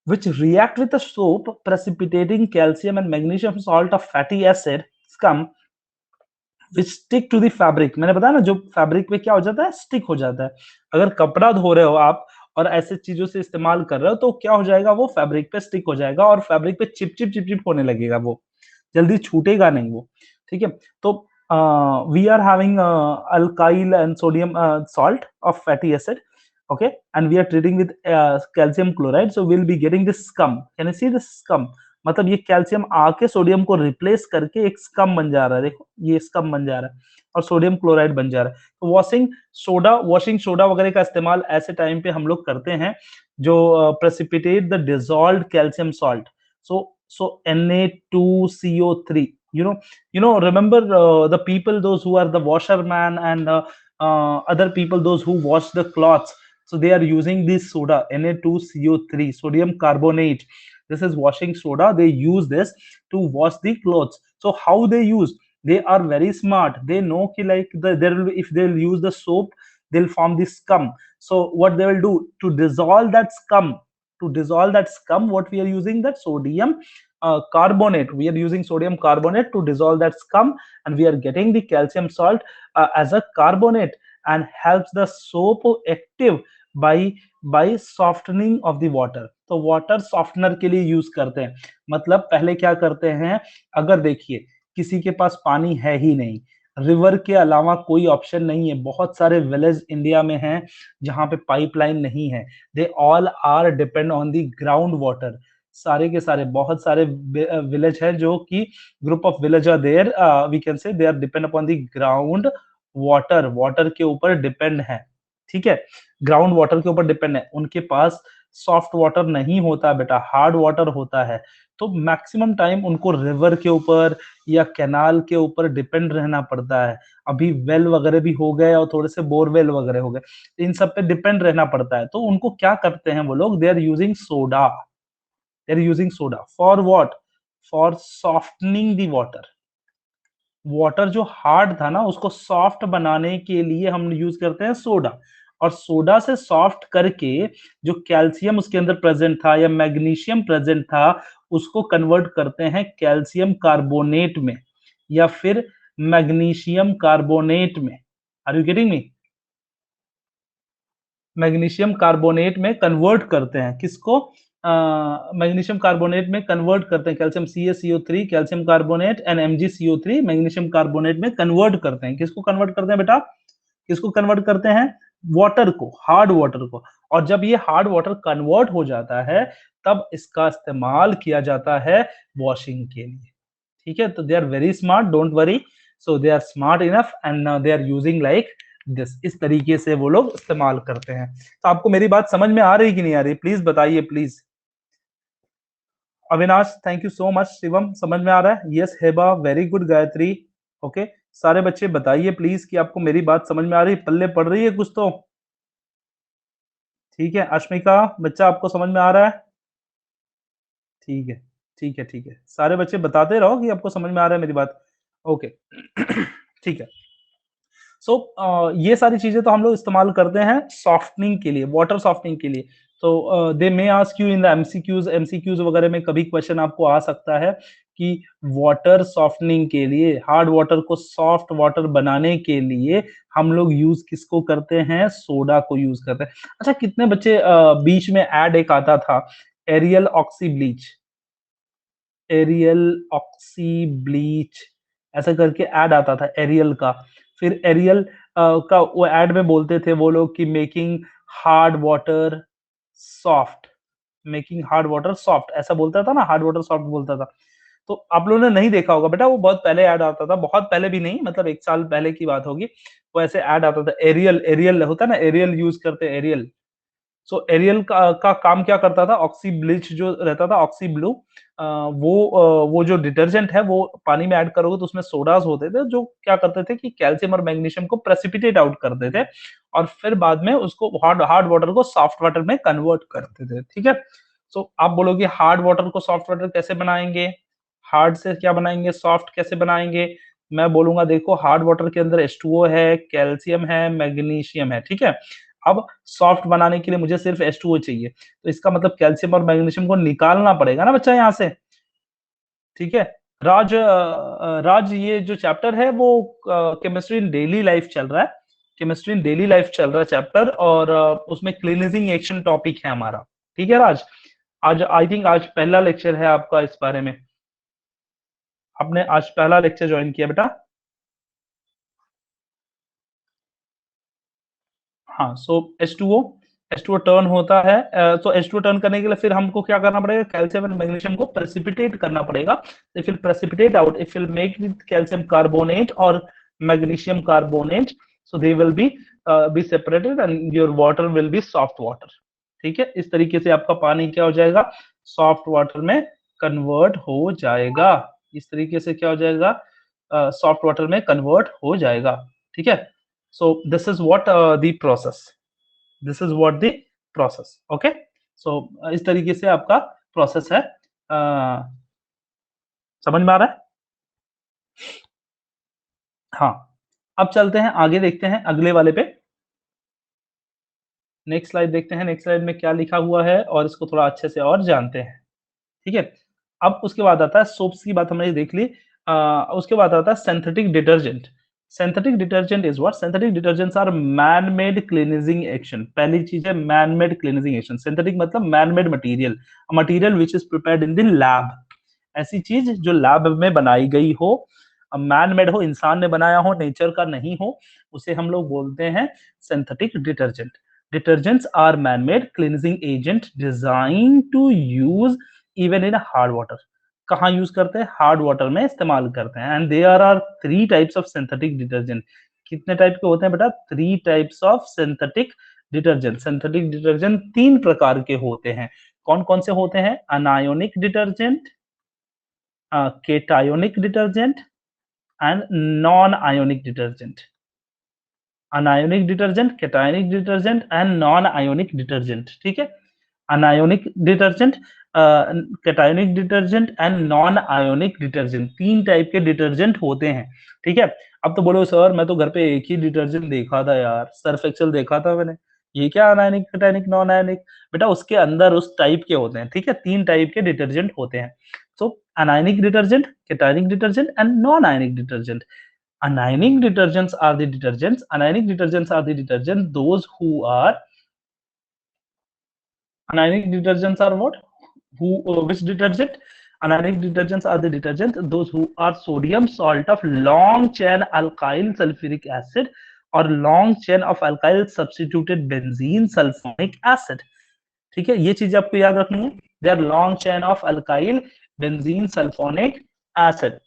which react with the soap precipitating calcium and magnesium salt of fatty acid scum which stick to the fabric। मैंने बताया ना, जो फैब्रिक पे क्या हो जाता है? स्टिक हो जाता है। अगर कपड़ा धो रहे हो आप और ऐसे चीजों से इस्तेमाल कर रहे हो, तो क्या हो जाएगा? वो फैब्रिक पे स्टिक हो जाएगा, और फैब्रिक पे चिप चिप होने लगेगा, वो जल्दी छूटेगा नहीं वो, ठीक है। तो we are having alkyl and sodium salt of fatty acid, okay, and we are treating with calcium chloride, so we'll be getting this scum। can you see this scum? मतलब ये कैल्शियम आके सोडियम को replace करके एक scum बन जा रहा है, देखो ये स्कम बन जा रहा है, और सोडियम क्लोराइड बन जा रहा है। तो वॉशिंग सोडा वगैरह का इस्तेमाल ऐसे टाइम पे हम लोग करते हैं, जो precipitate the dissolved calcium salt. So Na2CO3 Remember the people, those who are the washerman, and other people, those who wash the cloths. So they are using this soda, Na2CO3, sodium carbonate. This is washing soda. They use this to wash the clothes. So how they use? They are very smart. They know ki like there will be, if they'll use the soap, they'll form this scum. So what they will do to dissolve that scum, what we are using, that sodium carbonate. We are using sodium carbonate to dissolve that scum, and we are getting the calcium salt as a carbonate, and helps the soap active by softening of the water. तो water softener के लिए use करते हैं. मतलब पहले क्या करते हैं, अगर देखिए किसी के पास पानी है ही नहीं, रिवर के अलावा कोई ऑप्शन नहीं है, बहुत सारे विलेज इंडिया में हैं जहां पे पाइपलाइन नहीं है, they all are depend on the ground water. सारे के सारे बहुत सारे विलेज है जो कि group of village are there, we can say they are depend upon the ground water के ऊपर डिपेंड है. ठीक है, ग्राउंड वाटर के ऊपर डिपेंड है. उनके पास सॉफ्ट वाटर नहीं होता बेटा, हार्ड वाटर होता है. तो मैक्सिमम टाइम उनको रिवर के ऊपर या कैनाल के ऊपर डिपेंड रहना पड़ता है. अभी वेल वगैरह भी हो गए और थोड़े से बोरवेल वगैरह हो गए, इन सब पे डिपेंड रहना पड़ता है. तो उनको क्या करते हैं वो लोग, they are using soda. They're using soda for what? For softening the water. Water जो हार्ड था ना, उसको सॉफ्ट बनाने के लिए हम यूज करते हैं सोडा. और सोडा से सॉफ्ट करके जो कैल्शियम उसके अंदर प्रेजेंट था या मैग्नीशियम प्रेजेंट था, उसको कन्वर्ट करते हैं कैल्शियम कार्बोनेट में या फिर मैग्नीशियम कार्बोनेट में. Are you getting me? Magnesium carbonate में कन्वर्ट करते हैं. किसको? मैग्नीशियम कार्बोनेट में कन्वर्ट करते हैं. Calcium CaCO3 calcium carbonate and MgCO3 magnesium carbonate में कन्वर्ट करते हैं. किसको कन्वर्ट करते हैं बेटा? किसको कन्वर्ट करते हैं? वाटर को, हार्ड वाटर को. और जब ये हार्ड वाटर कन्वर्ट हो जाता है, तब इसका इस्तेमाल किया जाता है वॉशिंग के लिए. ठीक है, तो they are very smart, don't worry. So they are smart enough and they are using like this. इस तरीके से वो लोग इस्तेमाल करते हैं. तो आपको मेरी बात समझ में आ रही कि नहीं आ रही? प्लीज बताइए please. Avinash thank you so much. Shivam समझ में आ रहा है? यस हेबा वेरी गुड. गायत्री ओके. सारे बच्चे बताइए प्लीज कि आपको मेरी बात समझ में आ रही, पल्ले पड़ रही है कुछ तो. ठीक है, अश्मिका बच्चा आपको समझ में आ रहा है? ठीक है ठीक है ठीक है, सारे बच्चे बताते रहो कि आपको समझ में आ रहा है मेरी बात. ओके ठीक है. सो ये सारी चीजें तो हम लोग इस्तेमाल करते हैं सॉफ्टनिंग के लिए, वाटर सॉफ्टनिंग के लिए. तो they may ask you in the MCQs वगैरह में कभी क्वेश्चन आपको आ सकता है कि वाटर सॉफ्टनिंग के लिए, हार्ड वाटर को सॉफ्ट वाटर बनाने के लिए हम लोग यूज किसको करते हैं? सोडा को यूज करते हैं. अच्छा, कितने बच्चे बीच में ऐड एक आता था, Ariel oxy bleach, Ariel oxy bleach ऐसा करके ऐड आता था एरियल का. फिर एरियल का वो ऐड में बोलते थे वो लोग कि making hard water soft, making hard water soft ऐसा बोलता था ना, हार्ड वाटर सॉफ्ट बोलता था. तो आप लोगों ने नहीं देखा होगा बेटा, वो बहुत पहले ऐड आता था, बहुत पहले भी नहीं, मतलब 1 साल पहले की बात होगी. वो ऐसे ऐड आता था, एरियल एरियल होता है ना, एरियल यूज करते, एरियल. सो एरियल का काम क्या करता था? ऑक्सी ब्लीच जो रहता था, ऑक्सी ब्लू, वो जो डिटर्जेंट है वो पानी में ऐड करोगे तो उसमें सोडास होते थे जो क्या करते थे कि कैल्शियम और मैग्नीशियम को प्रेसिपिटेट आउट करते थे और फिर बाद में उसको हार्ड हार्ड वाटर को सॉफ्ट वाटर में कन्वर्ट करते थे. ठीक है. सो आप बोलोगे हार्ड वाटर को सॉफ्ट वाटर कैसे बनाएंगे? हार्ड से क्या बनाएंगे, सॉफ्ट कैसे बनाएंगे? मैं बोलूंगा देखो, हार्ड वाटर के अंदर H2O है, कैल्शियम है, मैग्नीशियम है. ठीक है. अब सॉफ्ट बनाने के लिए मुझे सिर्फ H2O चाहिए, तो इसका मतलब कैल्शियम और मैग्नीशियम को निकालना पड़ेगा ना बच्चा यहाँ से. ठीक है. राज ये जो चैप्टर है वो केमिस्ट्री इन डेली लाइफ चल रहा है, केमिस्ट्री इन डेली लाइफ चल रहा है चैप्टर, और उसमें क्लीनिजिंग एक्शन टॉपिक है हमारा. ठीक है राज, आज आई थिंक आज पहला लेक्चर है आपका इस बारे में. आपने आज पहला लेक्चर ज्वाइन किया बेटा? हाँ. सो H2O टर्न होता है. तो H2O टर्न करने के लिए फिर हमको क्या करना पड़ेगा? कैल्शियम एंड मैग्नीशियम को प्रेसिपिटेट करना पड़ेगा. If will precipitate out, if will make with calcium carbonate और magnesium carbonate, so they will be separated and your water will be soft water. ठीक है. इस तरीके से आपका पानी क्या हो जाएगा? सॉफ्ट वाटर में कन्वर्ट हो जाएगा. इस तरीके से क्या हो जाएगा, सॉफ्ट वाटर में कन्वर्ट हो जाएगा। ठीक है, so this is what the process, this is what the process. Okay, so इस तरीके से आपका प्रोसेस है। समझ में आ रहा है? हाँ, अब चलते हैं आगे, देखते हैं अगले वाले पे। नेक्स्ट स्लाइड देखते हैं, नेक्स्ट स्लाइड में क्या लिखा हुआ है और इसको थोड़ा अच्छे से और जानते हैं। ठीक है, अब उसके बाद आता है सोप्स की बात हमने देख ली। उसके बाद आता है synthetic detergent. Synthetic detergent is what? Synthetic detergents are man made cleansing action. पहली चीज है man made cleansing action. Synthetic मतलब man made material, material which is prepared in the lab. ऐसी चीज जो लैब में बनाई गई हो, मैन मेड हो, इंसान ने बनाया हो, नेचर का नहीं हो, उसे हम लोग बोलते हैं synthetic detergent. Detergents are man made cleansing agent design to use even in hard water. कहाँ यूज करते हैं? हार्ड वाटर में इस्तेमाल करते हैं। And there are three types of synthetic detergent. कितने टाइप के होते हैं बेटा? Three types of synthetic detergent. Synthetic detergent तीन प्रकार के होते हैं। कौन कौन से होते हैं? अनायोनिक detergent, cationic detergent and non-ionic detergent. Anionic detergent, cationic detergent and non-ionic detergent. ठीक है, anionic detergent, cationic detergent and non ionic detergent, तीन टाइप के डिटर्जेंट होते हैं। ठीक है, अब तो बोलो सर मैं तो घर पे एक ही डिटर्जेंट देखा था यार, सर्फ एक्सेल देखा था मैंने, ये क्या अनायोनिक, कैटायोनिक, नॉन आयोनिक? बेटा उसके अंदर उस टाइप के होते हैं। ठीक है, तीन टाइप के डिटर्जेंट होते हैं। So anionic detergent, cationic detergent and non ionic detergent. Anionic detergents are the detergents. Anionic detergents are the detergents. Those who are anionic detergents are what? Who which detergent? Anionic detergents are the detergents those who are sodium salt of long chain alkyl sulfuric acid or long chain of alkyl substituted benzene sulfonic acid. ठीक है, ये चीज आपको याद रखनी है। They are long chain of alkyl benzene sulphonic acid.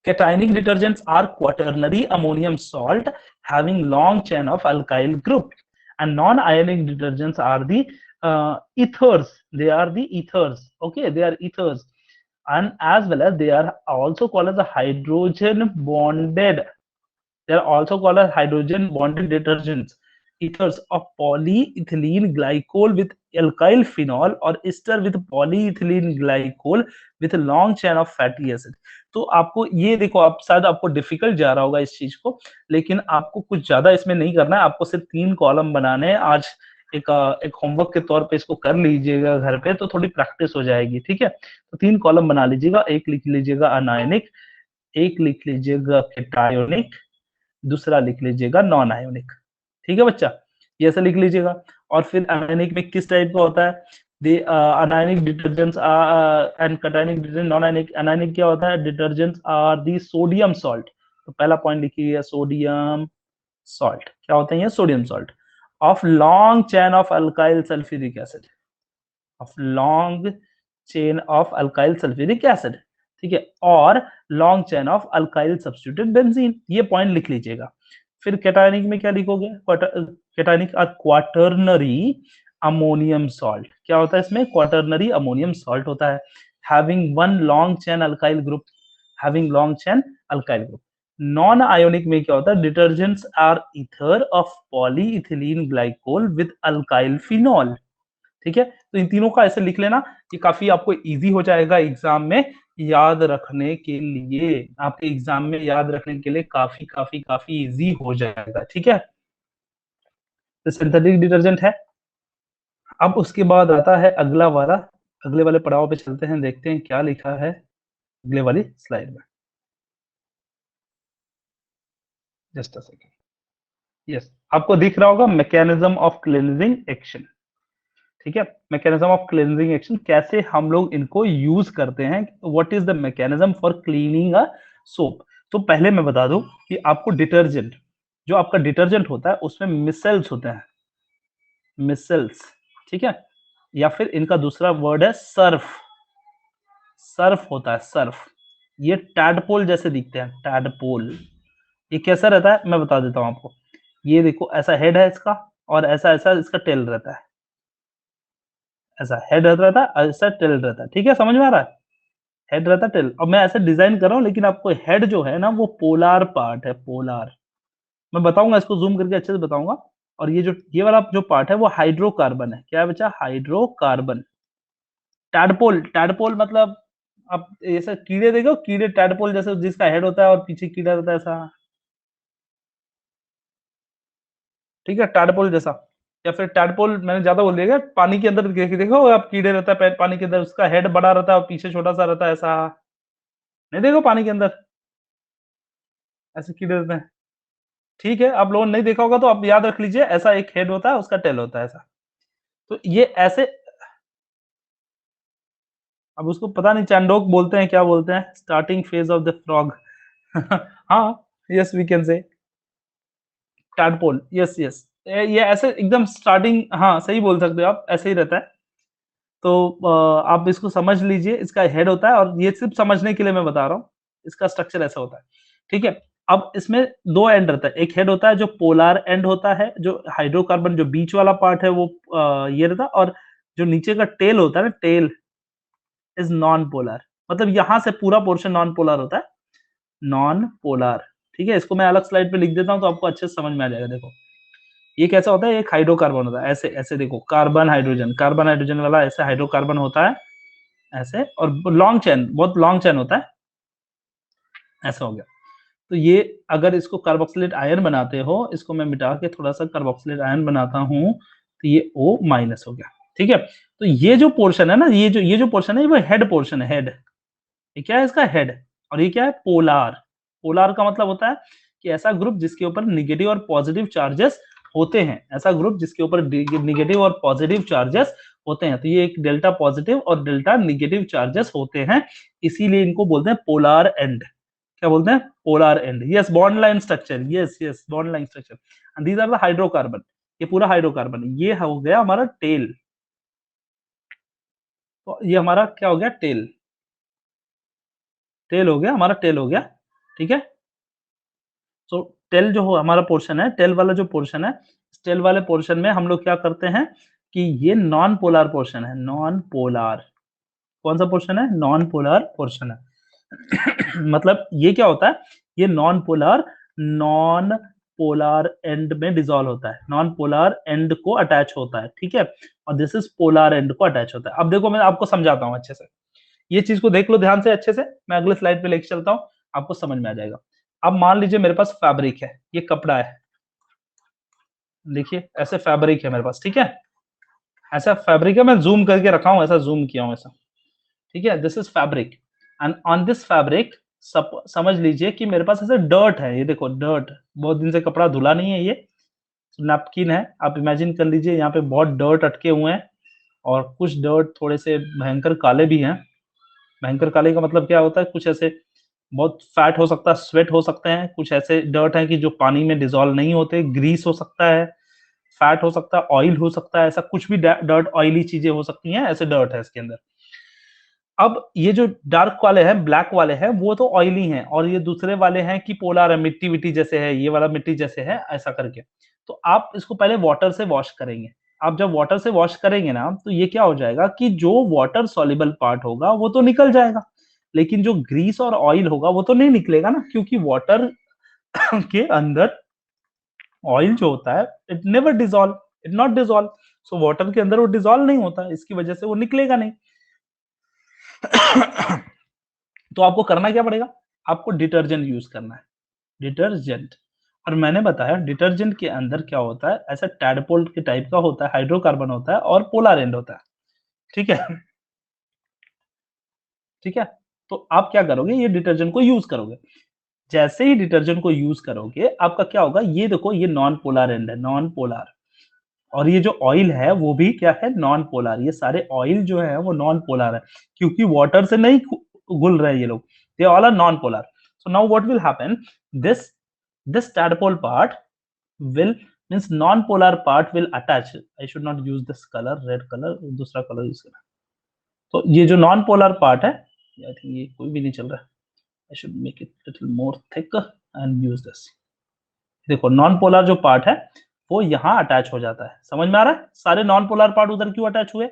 Cationic detergents are quaternary ammonium salt having long chain of alkyl group, and non-ionic detergents are the ethers. They are the ethers. Okay, they are ethers, and as well as they are also called as a hydrogen bonded. They are also called as hydrogen bonded detergents. Ethers of polyethylene glycol with alkyl phenol or ester with polyethylene glycol with a long chain of fatty acid. तो आपको ये देखो, आप शायद आपको difficult जा रहा होगा इस चीज को, लेकिन आपको कुछ ज्यादा इसमें नहीं करना है। आपको सिर्फ तीन कॉलम बनाने हैं आज। एक होमवर्क के तौर पे इसको कर लीजिएगा घर पे, तो थोड़ी प्रैक्टिस हो जाएगी। ठीक है, तो तीन कॉलम बना लीजिएगा। एक लिख लीजिएगा अनायनिक, एक लिख लीजिएगा कैटायोनिक, दूसरा लिख लीजिएगा नॉन आयोनिक। ठीक है बच्चा, ये ऐसा लिख लीजिएगा। और फिर आयोनिक में किस टाइप का होता है? the anionic detergents and cationic detergent, non-ionic, anionic क्या होता है? detergents are the sodium salt। तो पहला पॉइंट लिखिए सोडियम सॉल्ट। क्या होते हैं ये? Sodium salt of long chain of alkyl sulphuric acid, of long chain of alkyl sulphuric acid. ठीक है, और long chain of alkyl substituted benzene. ये पॉइंट लिख लीजिएगा। फिर कैटायनिक में क्या लिखोगे? Cationic quaternary ammonium salt. क्या होता है इसमें? क्वाटर्नरी अमोनियम सॉल्ट होता है। Having one long chain alkyl group, having long chain alkyl group. Non ionic में क्या होता है? Detergents are ether of polyethylene glycol with alkyl phenol. ठीक है, तो इन तीनों का ऐसे लिख लेना, कि काफी आपको इजी हो जाएगा एग्जाम में याद रखने के लिए। आपके एग्जाम में याद रखने के लिए काफी काफी काफी इजी हो जाएगा। ठीक है, तो सिंथेटिक डिटर्जेंट है। अब उसके बाद आता है अगला वाला, अगले वाले पड़ाव पे चलते हैं, देखते हैं क्या लिखा है अगले वाली स्लाइड में। Just a second. यस, आपको दिख रहा होगा मैकेनिज्म ऑफ क्लींजिंग एक्शन। ठीक है, मैकेनिज्म ऑफ क्लींजिंग एक्शन, कैसे हम लोग इनको यूज करते हैं। What is the mechanism for cleaning a soap? तो पहले मैं बता दूं कि आपको डिटर्जेंट, जो आपका डिटर्जेंट होता है उसमें मिसल्स होते हैं, मिसल्स। ठीक है, या फिर इनका दूसरा वर्ड है सर्फ। सर्फ होता है, सर्फ। ये टैडपोल जैसे दिखते हैं, टैडपोल। ये कैसा रहता है मैं बता देता हूं आपको। ये देखो, ऐसा हेड है इसका, और ऐसा ऐसा इसका टेल रहता है। ऐसा हेड रहता है, ऐसा टेल रहता है। ठीक है, समझ में आ रहा है? हेड रहता है, टेल। अब मैं ऐसे डिजाइन कर रहा हूँ, लेकिन आपको हेड जो है ना वो पोलार पार्ट है, पोलार। मैं बताऊंगा, इसको जूम करके अच्छे से बताऊंगा। और ये वाला जो पार्ट है वो हाइड्रोकार्बन है। क्या है बच्चा? हाइड्रोकार्बन। टैडपोल, टैडपोल मतलब आप ऐसे कीड़े देखो, कीड़े टैडपोल जैसे, जिसका हेड होता है और पीछे कीड़ा रहता है ऐसा, ठीक है, टैडपोल जैसा। या फिर टैडपोल मैंने ज्यादा बोल दिया क्या? पानी के अंदर देखो आप, कीड़े रहता है पानी के अंदर, उसका हेड बड़ा रहता है और पीछे छोटा सा रहता है ऐसा। नहीं देखो पानी के अंदर ऐसे कीड़े रहते हैं। ठीक है, आप लोगों ने नहीं देखा होगा तो आप याद रख लीजिए, ऐसा एक हेड होता है, उसका टेल होता है ऐसा। तो ये ऐसे, अब उसको पता नहीं चैंडोक बोलते हैं, क्या बोलते हैं, starting phase of the frog. हाँ, yes we can say tadpole, yes yes. ये ऐसे एकदम स्टार्टिंग, हाँ सही बोल सकते हो आप, ऐसे ही रहता है। तो आप इसको समझ लीजिए, इसका हेड होता है, और ये सिर्फ समझने के लिए मैं बता रहा हूँ, इसका स्ट्रक्चर ऐसा होता है। ठीक है, अब इसमें दो एंड रहता है। एक हेड होता है जो पोलर एंड होता है, जो हाइड्रोकार्बन जो बीच वाला पार्ट है वो ये रहता है, और जो नीचे का टेल होता है ना, टेल इज नॉन पोलर। मतलब यहां से पूरा पोर्शन नॉन पोलर होता है, नॉन पोलर। ठीक है, इसको मैं अलग स्लाइड पे लिख देता हूं तो आपको अच्छे से समझ में आ जाएगा। देखो ये कैसा होता है, एक हाइड्रोकार्बन होता है ऐसे ऐसे, देखो कार्बन हाइड्रोजन, कार्बन हाइड्रोजन वाला ऐसे हाइड्रोकार्बन होता है ऐसे, और लॉन्ग चेन, बहुत लॉन्ग चेन होता है, ऐसा हो गया। तो ये अगर इसको कार्बोक्सिलेट आयन बनाते हो, इसको मैं मिटा के थोड़ा सा कार्बोक्सिलेट आयन बनाता हूं, तो ये O माइनस हो गया। ठीक है, तो ये जो पोर्शन है ना, ये जो पोर्शन है वो हेड पोर्शन है, हेड। ये क्या है? इसका हेड। और ये क्या है? पोलार। पोलार का मतलब होता है कि ऐसा ग्रुप जिसके ऊपर निगेटिव और पॉजिटिव चार्जेस होते हैं, ऐसा ग्रुप जिसके ऊपर निगेटिव और पॉजिटिव चार्जेस होते हैं। तो ये एक डेल्टा पॉजिटिव और डेल्टा निगेटिव चार्जेस होते हैं, इसीलिए इनको बोलते हैं पोलार एंड। क्या बोलते हैं? Polar end. Yes, bond line structure, yes yes, bond line structure. And these are the hydrocarbon. ये पूरा हाइड्रोकार्बन, ये हो गया हमारा टेल। तो ये हमारा क्या हो गया? टेल। टेल हो गया हमारा, टेल हो गया। ठीक है, तो टेल जो हो हमारा पोर्शन है, टेल वाला जो पोर्शन है, टेल वाले पोर्शन में हम लोग क्या करते हैं कि ये नॉन पोलर पोर्शन है, नॉन पोलर। कौन सा पोर्शन है? नॉन पोलर पोर्शन है। मतलब ये क्या होता है, ये non polar, non polar and में डिसॉल्व होता है, नॉन पोलर एंड को अटैच होता है। ठीक है, और दिस इज पोलर एंड को अटैच होता है। अब देखो मैं आपको समझाता हूँ अच्छे से, ये चीज को देख लो ध्यान से अच्छे से, मैं अगले स्लाइड पे लेके चलता हूँ, आपको समझ में आ जाएगा। अब मान लीजिए मेरे पास फैब्रिक है, ये कपड़ा है, देखिए ऐसे फैब्रिक है मेरे पास। ठीक है, ऐसा फैब्रिक है, मैं जूम करके रखा हूं, ऐसा जूम किया हूं ऐसा। ठीक है, this is fabric, and on this fabric समझ लीजिए कि मेरे पास ऐसे डर्ट है, ये देखो डर्ट, बहुत दिन से कपड़ा धुला नहीं है, ये नैपकिन है। आप इमेजिन कर लीजिए यहाँ पे बहुत डर्ट अटके हुए हैं, और कुछ डर्ट थोड़े से भयंकर काले भी हैं। भयंकर काले का मतलब क्या होता है? कुछ ऐसे बहुत फैट हो सकता है, स्वेट हो सकते हैं, कुछ ऐसे डर्ट हैं कि जो पानी में डिसॉल्व नहीं होते, ग्रीस हो सकता है, फैट हो सकता है, ऑयल हो सकता है, ऐसा कुछ भी डर्ट, ऑयली चीजें हो सकती हैं, ऐसे डर्ट है इसके अंदर। अब ये जो डार्क वाले हैं, ब्लैक वाले हैं, वो तो ऑयली हैं, और ये दूसरे वाले हैं कि पोलर है, मिट्टी विट्टी जैसे है, ये वाला मिट्टी जैसे है, ऐसा करके। तो आप इसको पहले वाटर से वॉश करेंगे। आप जब वाटर से वॉश करेंगे ना, तो ये क्या हो जाएगा कि जो वाटर सॉल्युबल पार्ट होगा वो तो निकल जाएगा, लेकिन जो ग्रीस और ऑयल होगा वो तो नहीं निकलेगा ना, क्योंकि वाटर के अंदर ऑयल जो होता है, it never dissolve, it not dissolve. So water के अंदर वो डिसॉल्व नहीं होता, इसकी वजह से वो निकलेगा नहीं। तो आपको करना क्या पड़ेगा? आपको डिटर्जेंट यूज करना है, डिटर्जेंट। और मैंने बताया डिटर्जेंट के अंदर क्या होता है, ऐसा टैडपोल के टाइप का होता है, हाइड्रोकार्बन होता है और पोलर एंड होता है। ठीक है, ठीक है। तो आप क्या करोगे, ये डिटर्जेंट को यूज करोगे। जैसे ही डिटर्जेंट को यूज करोगे, आपका क्या होगा, ये देखो ये नॉन पोलर एंड है, नॉन पोलर। और ये जो ऑयल है वो भी क्या है? Non polar. ये सारे ऑयल जो है वो नॉन पोलर है, क्योंकि वाटर से नहीं घुल रहे ये लोग, they all are non polar. So now what will happen, this this tadpole part will, means non polar part will attach, I should not use this color, red color, दूसरा colour use करना। तो ये जो non polar part है, I think ये कोई भी नहीं चल रहा है, I should make it little more thick and use this. देखो नॉन पोलर जो पार्ट है वो यहाँ अटैच हो जाता है, समझ में आ रहा है? सारे नॉन पोलर पार्ट उधर क्यों अटैच हुए?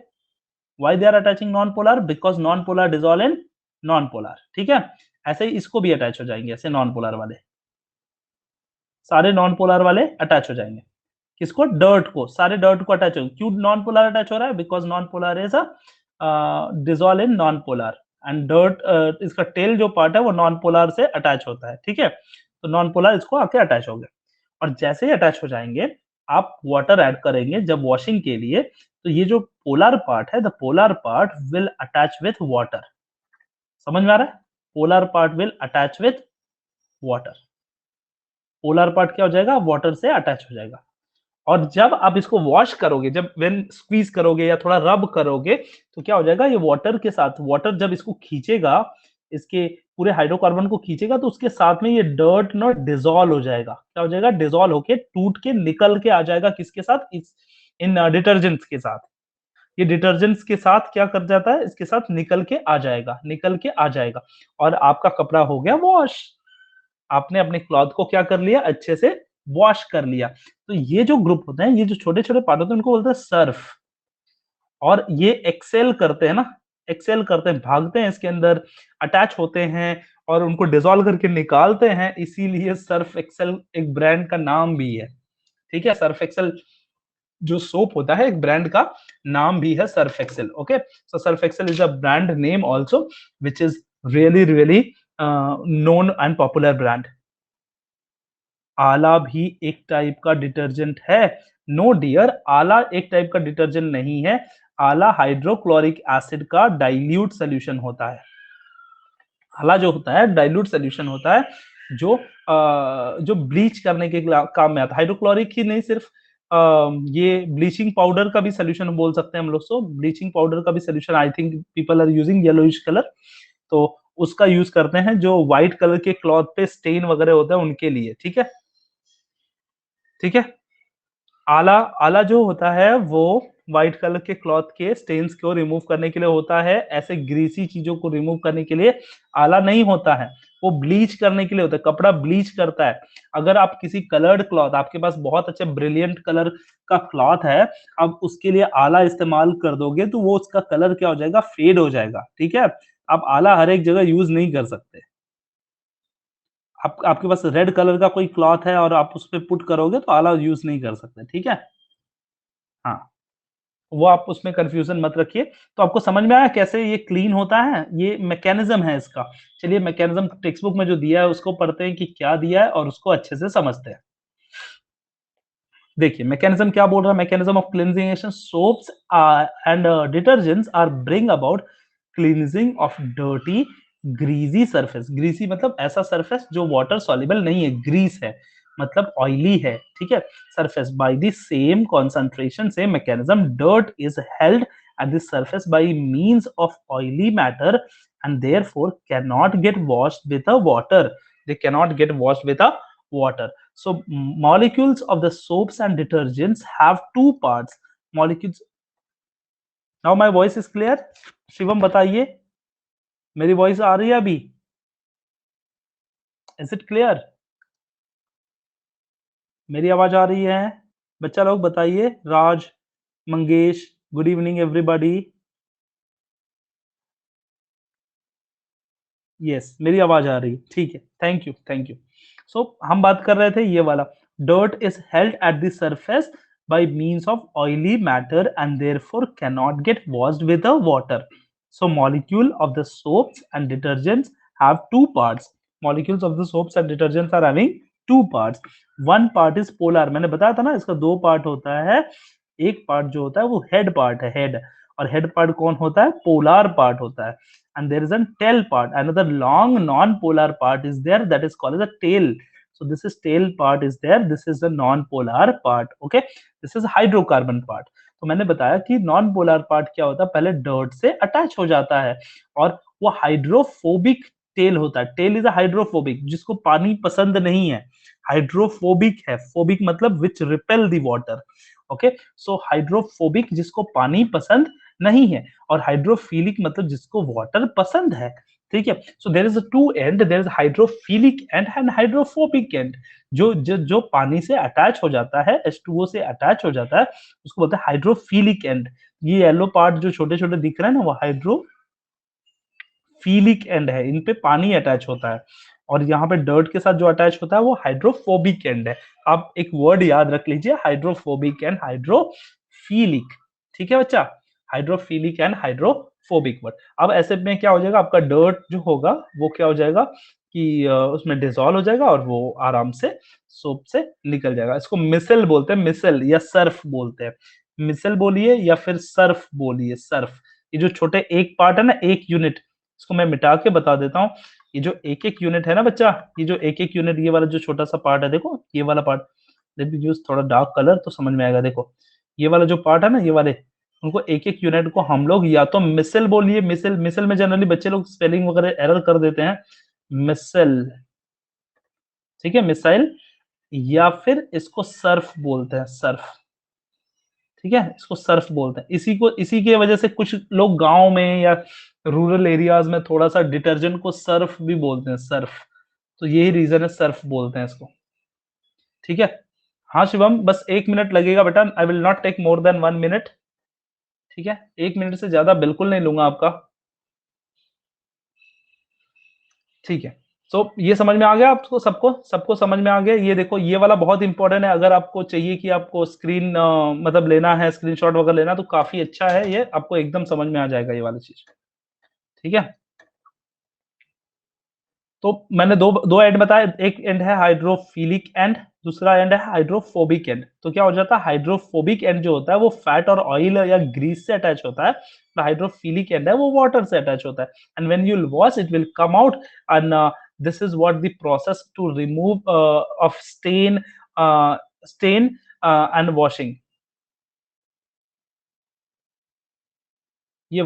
Why they are attaching non-polar? Because non-polar dissolve in non polar, ठीक है। ऐसे ही इसको भी अटैच हो जाएंगे, ऐसे नॉन पोलर वाले, सारे नॉन पोलर वाले अटैच हो जाएंगे। किसको? डर्ट को, सारे डर्ट को अटैच हो। क्यों नॉन पोलर अटैच हो रहा है? Because non polar is a dissolve in non polar, and dirt इसका टेल जो पार्ट है वो नॉन पोलर से अटैच होता है, ठीक है। तो नॉन पोलर इसको आके अटैच हो गए, और जैसे ही अटैच हो जाएंगे आप वाटर ऐड करेंगे जब वॉशिंग के लिए, तो ये जो पोलर पार्ट है, the polar part will attach with water. समझ में आ रहा है? Polar part will attach with water. Polar part क्या हो जाएगा? वाटर से अटैच हो जाएगा। और जब आप इसको वॉश करोगे, जब व्हेन स्क्वीज करोगे या थोड़ा रब करोगे, तो क्या हो जाएगा? ये वाटर के साथ, वाटर जब इसको खींचेगा, इसके पूरे हाइड्रोकार्बन को खींचेगा, तो उसके साथ में ये डर्ट ना डिसॉल्व हो जाएगा। क्या हो जाएगा? डिसॉल्व होके टूट के निकल के आ जाएगा। किसके साथ? इस इन डिटर्जेंट्स के साथ। ये डिटर्जेंट्स के साथ क्या कर जाता है? इसके साथ निकल के आ जाएगा, निकल के आ जाएगा, और आपका कपड़ा हो गया वॉश। आपने अपने क्लॉथ को क्या कर लिया? अच्छे से वॉश कर लिया। तो ये जो ग्रुप होते हैं, ये जो छोटे-छोटे पार्ट होते हैं, उनको बोलते हैं सर्फ। और ये एक्सेल करते हैं ना, एक्सेल करते हैं, भागते हैं इसके अंदर, अटैच होते हैं और उनको डिसॉल्व करके निकालते हैं, इसीलिए सर्फ एक्सेल एक ब्रांड का नाम भी है, ठीक है। सर्फ एक्सेल जो सोप होता है, एक ब्रांड का नाम भी है Surf Excel, okay. So Surf Excel is a brand name also which is really really known and popular brand। आला भी एक टाइप का डिटर्जेंट है? नो डियर, आला एक टाइप का डिटर्जेंट नहीं है। आला हाइड्रोक्लोरिक एसिड का डाइल्यूट सोल्यूशन होता है। आला जो होता है डाइल्यूट सोल्यूशन होता है, जो जो ब्लीच करने के काम में आता है। हाइड्रोक्लोरिक ही नहीं, सिर्फ ये ब्लीचिंग पाउडर का भी सोल्यूशन बोल सकते हैं हम लोग। सो ब्लीचिंग पाउडर का भी solution, I think people are using yellowish colour, तो उसका यूज करते हैं जो व्हाइट कलर के क्लॉथ पे स्टेन वगैरह होता है उनके लिए, ठीक है, ठीक है। आला आला जो होता है वो व्हाइट कलर के क्लॉथ के स्टेन्स को रिमूव करने के लिए होता है, ऐसे ग्रीसी चीजों को रिमूव करने के लिए आला नहीं होता है। वो ब्लीच करने के लिए होता है, कपड़ा ब्लीच करता है। अगर आप किसी कलर्ड क्लॉथ, आपके पास बहुत अच्छे ब्रिलियंट कलर का क्लॉथ है, अब उसके लिए आला इस्तेमाल कर दोगे तो वो उसका कलर क्या हो जाएगा? फेड हो जाएगा, ठीक है। आप आला हर एक जगह यूज नहीं कर सकते। आप आपके पास रेड कलर का कोई क्लॉथ है और आप उस पे पुट करोगे तो आला यूज नहीं कर सकते, ठीक है। हाँ, वो आप उसमें कंफ्यूजन मत रखिए। तो आपको समझ में आया कैसे ये क्लीन होता है? ये मैकेनिज्म है इसका। चलिए मैकेनिज्म टेक्स्ट बुक में जो दिया है उसको पढ़ते हैं कि क्या दिया है और उसको अच्छे से समझते हैं। देखिए मैकेनिज्म क्या बोल रहा है? Mechanism of cleansing soaps and detergents are bring about cleansing of dirty greasy surface. Greasy मतलब ऐसा सरफेस जो वाटर सॉल्युबल नहीं है, ग्रीस है मतलब ऑयली है, ठीक है। Surface by the same concentration, same mechanism, dirt is held at the surface by means of oily matter and therefore cannot get washed with a water। They cannot get washed with a water। So molecules of the soaps and detergents have two parts। Molecules। Now my voice is clear? Shivam बताइए, मेरी voice आ रही है अभी? Is it clear? मेरी आवाज आ रही है? बच्चा लोग बताइए। Raj, Mangesh, good evening everybody. Yes, मेरी आवाज आ रही है, ठीक है। Thank you, thank you. So हम बात कर रहे थे ये वाला, dirt is held at the surface by means of oily matter and therefore cannot get washed with the water। So molecule of the soaps and detergents have two parts। Molecules of the soaps and detergents are having two parts। One part is polar। मैंने बताया था ना इसका दो part होता है। एक part जो होता है वो हेड पार्ट है, हेड। और हेड पार्ट कौन होता है? पोलर पार्ट होता है। And there is a tail part, another long non-polar part is there, that is called as a tail। So this is tail part is there, this is the non-polar part, okay। This is hydrocarbon part। तो मैंने बताया कि non polar part क्या होता है? पहले dirt से attach हो जाता है और वो हाइड्रोफोबिक टेल होता है। टेल इज अ हाइड्रोफोबिक, जिसको पानी पसंद नहीं है। हाइड्रोफोबिक है, फोबिक मतलब which repel the water, okay. So hydrophobic जिसको पानी पसंद नहीं है, और हाइड्रोफिलिक मतलब जिसको वाटर पसंद है, ठीक है। So there is a two end, there is hydrophilic end and hydrophobic end. जो पानी से अटैच हो जाता है, H2O से अटैच हो जाता है, उसको बोलते हैं हाइड्रोफिलिक एंड। ये येलो पार्ट जो छोटे छोटे दिख रहे हैं ना, वो हाइड्रोफिलिक हाइड्रोफिलिक एंड है, इन पे पानी अटैच होता है, और यहाँ पे डर्ट के साथ जो अटैच होता है वो हाइड्रोफोबिक एंड है। आप एक वर्ड याद रख लीजिए, हाइड्रोफोबिक एंड हाइड्रोफिलिक। ठीक है बच्चा, हाइड्रोफिलिक एंड हाइड्रोफोबिक वर्ड। अब ऐसे में क्या हो जाएगा, आपका डर्ट जो होगा वो क्या हो जाएगा कि उसमें डिसॉल्व हो जाएगा और वो आराम से सोप से निकल जाएगा। इसको मिसल बोलते हैं, मिसल या सर्फ बोलते हैं। मिसल बोलिए या फिर सर्फ बोलिए, सर्फ। ये जो छोटे एक पार्ट है ना, एक यूनिट, इसको मैं मिटा के बता देता हूँ। ये जो एक-एक यूनिट है ना बच्चा, ये जो एक-एक यूनिट, ये वाला जो छोटा-सा पार्ट है, देखो ये वाला पार्ट, लेट मी यूज़ थोड़ा डार्क कलर तो समझ में आएगा। देखो, ये वाला जो पार्ट है ना, ये वाले, उनको एक-एक यूनिट को हम लोग या तो मिसल बोलिए, मिसल, मिसल में जनरली बच्चे लोग स्पेलिंग वगैरह एरर कर देते हैं, मिसल, ठीक है, मिसाइल, या फिर इसको सर्फ बोलते हैं, सर्फ। ठीक है, इसको सर्फ बोलते हैं। इसी की वजह से कुछ लोग गाँव में या रूरल एरियाज़ में थोड़ा-सा डिटर्जेंट को सर्फ भी बोलते हैं, सर्फ। तो यही रीज़न है, सर्फ बोलते हैं इसको। ठीक है? हाँ, शिवम, बस 1 मिनट लगेगा बेटा, I will not take more than 1 minute. ठीक है? 1 मिनट से ज़्यादा बिल्कुल नहीं लूँगा आपका। ठीक है। सो ये समझ में आ गया आपको सबको? सबको समझ में आ गया? ये देखो, ये वाला बहुत इंपॉर्टेंट है, अगर आपको चाहिए कि आपको स्क्रीन मतलब लेना है, स्क्रीनशॉट वगैरह लेना है, तो काफ़ी अच्छा है ये, आपको एकदम समझ में आ जाएगा ये वाली चीज़। ठीक है? तो मैंने दो दो एंड बताए, एक एंड है हाइड्रोफिलिक एंड, दूसरा एंड है हाइड्रोफोबिक एंड। तो क्या हो जाता है, हाइड्रोफोबिक एंड जो होता है वो फैट और ऑयल या ग्रीस से अटैच होता है, हाइड्रोफिलिक एंड है वो वाटर से अटैच होता है। And when you will wash it will come out, and this is what the process to remove of stain and washing. ये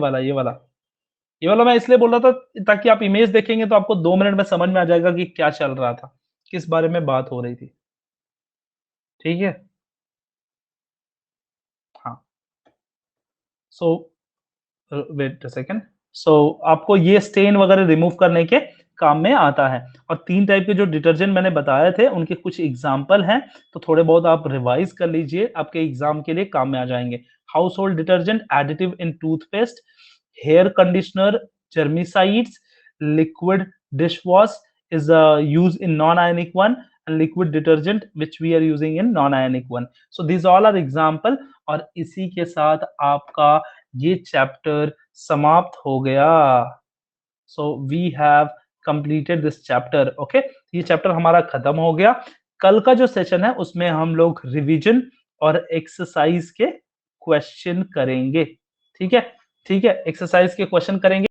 वाला मैं इसलिए बोल रहा था ताकि आप इमेज देखेंगे तो आपको 2 मिनट में समझ में आ जाएगा कि क्या चल रहा था, किस बारे में बात हो रही थी। ठीक है? हाँ। सो वेट अ सेकंड। सो आपको ये स्टेन वगैरह रिमूव करने के काम में आता है। और 3 टाइप के जो डिटर्जेंट मैंने बताए थे, उनके कुछ एग्ज़ाम्पल हैं, तो थोड़े बहुत आप रिवाइज़ कर लीजिए, आपके एग्ज़ाम के लिए काम में आ जाएँगे। Household detergent, additive in toothpaste, hair conditioner, germicides, liquid dishwash is used in non-ionic one, and liquid detergent which we are using in non-ionic one. So these all are example, और इसी के साथ आपका ये chapter समाप्त हो गया। So we have completed this chapter. Okay, ये चैप्टर हमारा खत्म हो गया। कल का जो सेशन है उसमें हम लोग रिवीजन और एक्सरसाइज के क्वेश्चन करेंगे। ठीक है? ठीक है, एक्सरसाइज के क्वेश्चन करेंगे।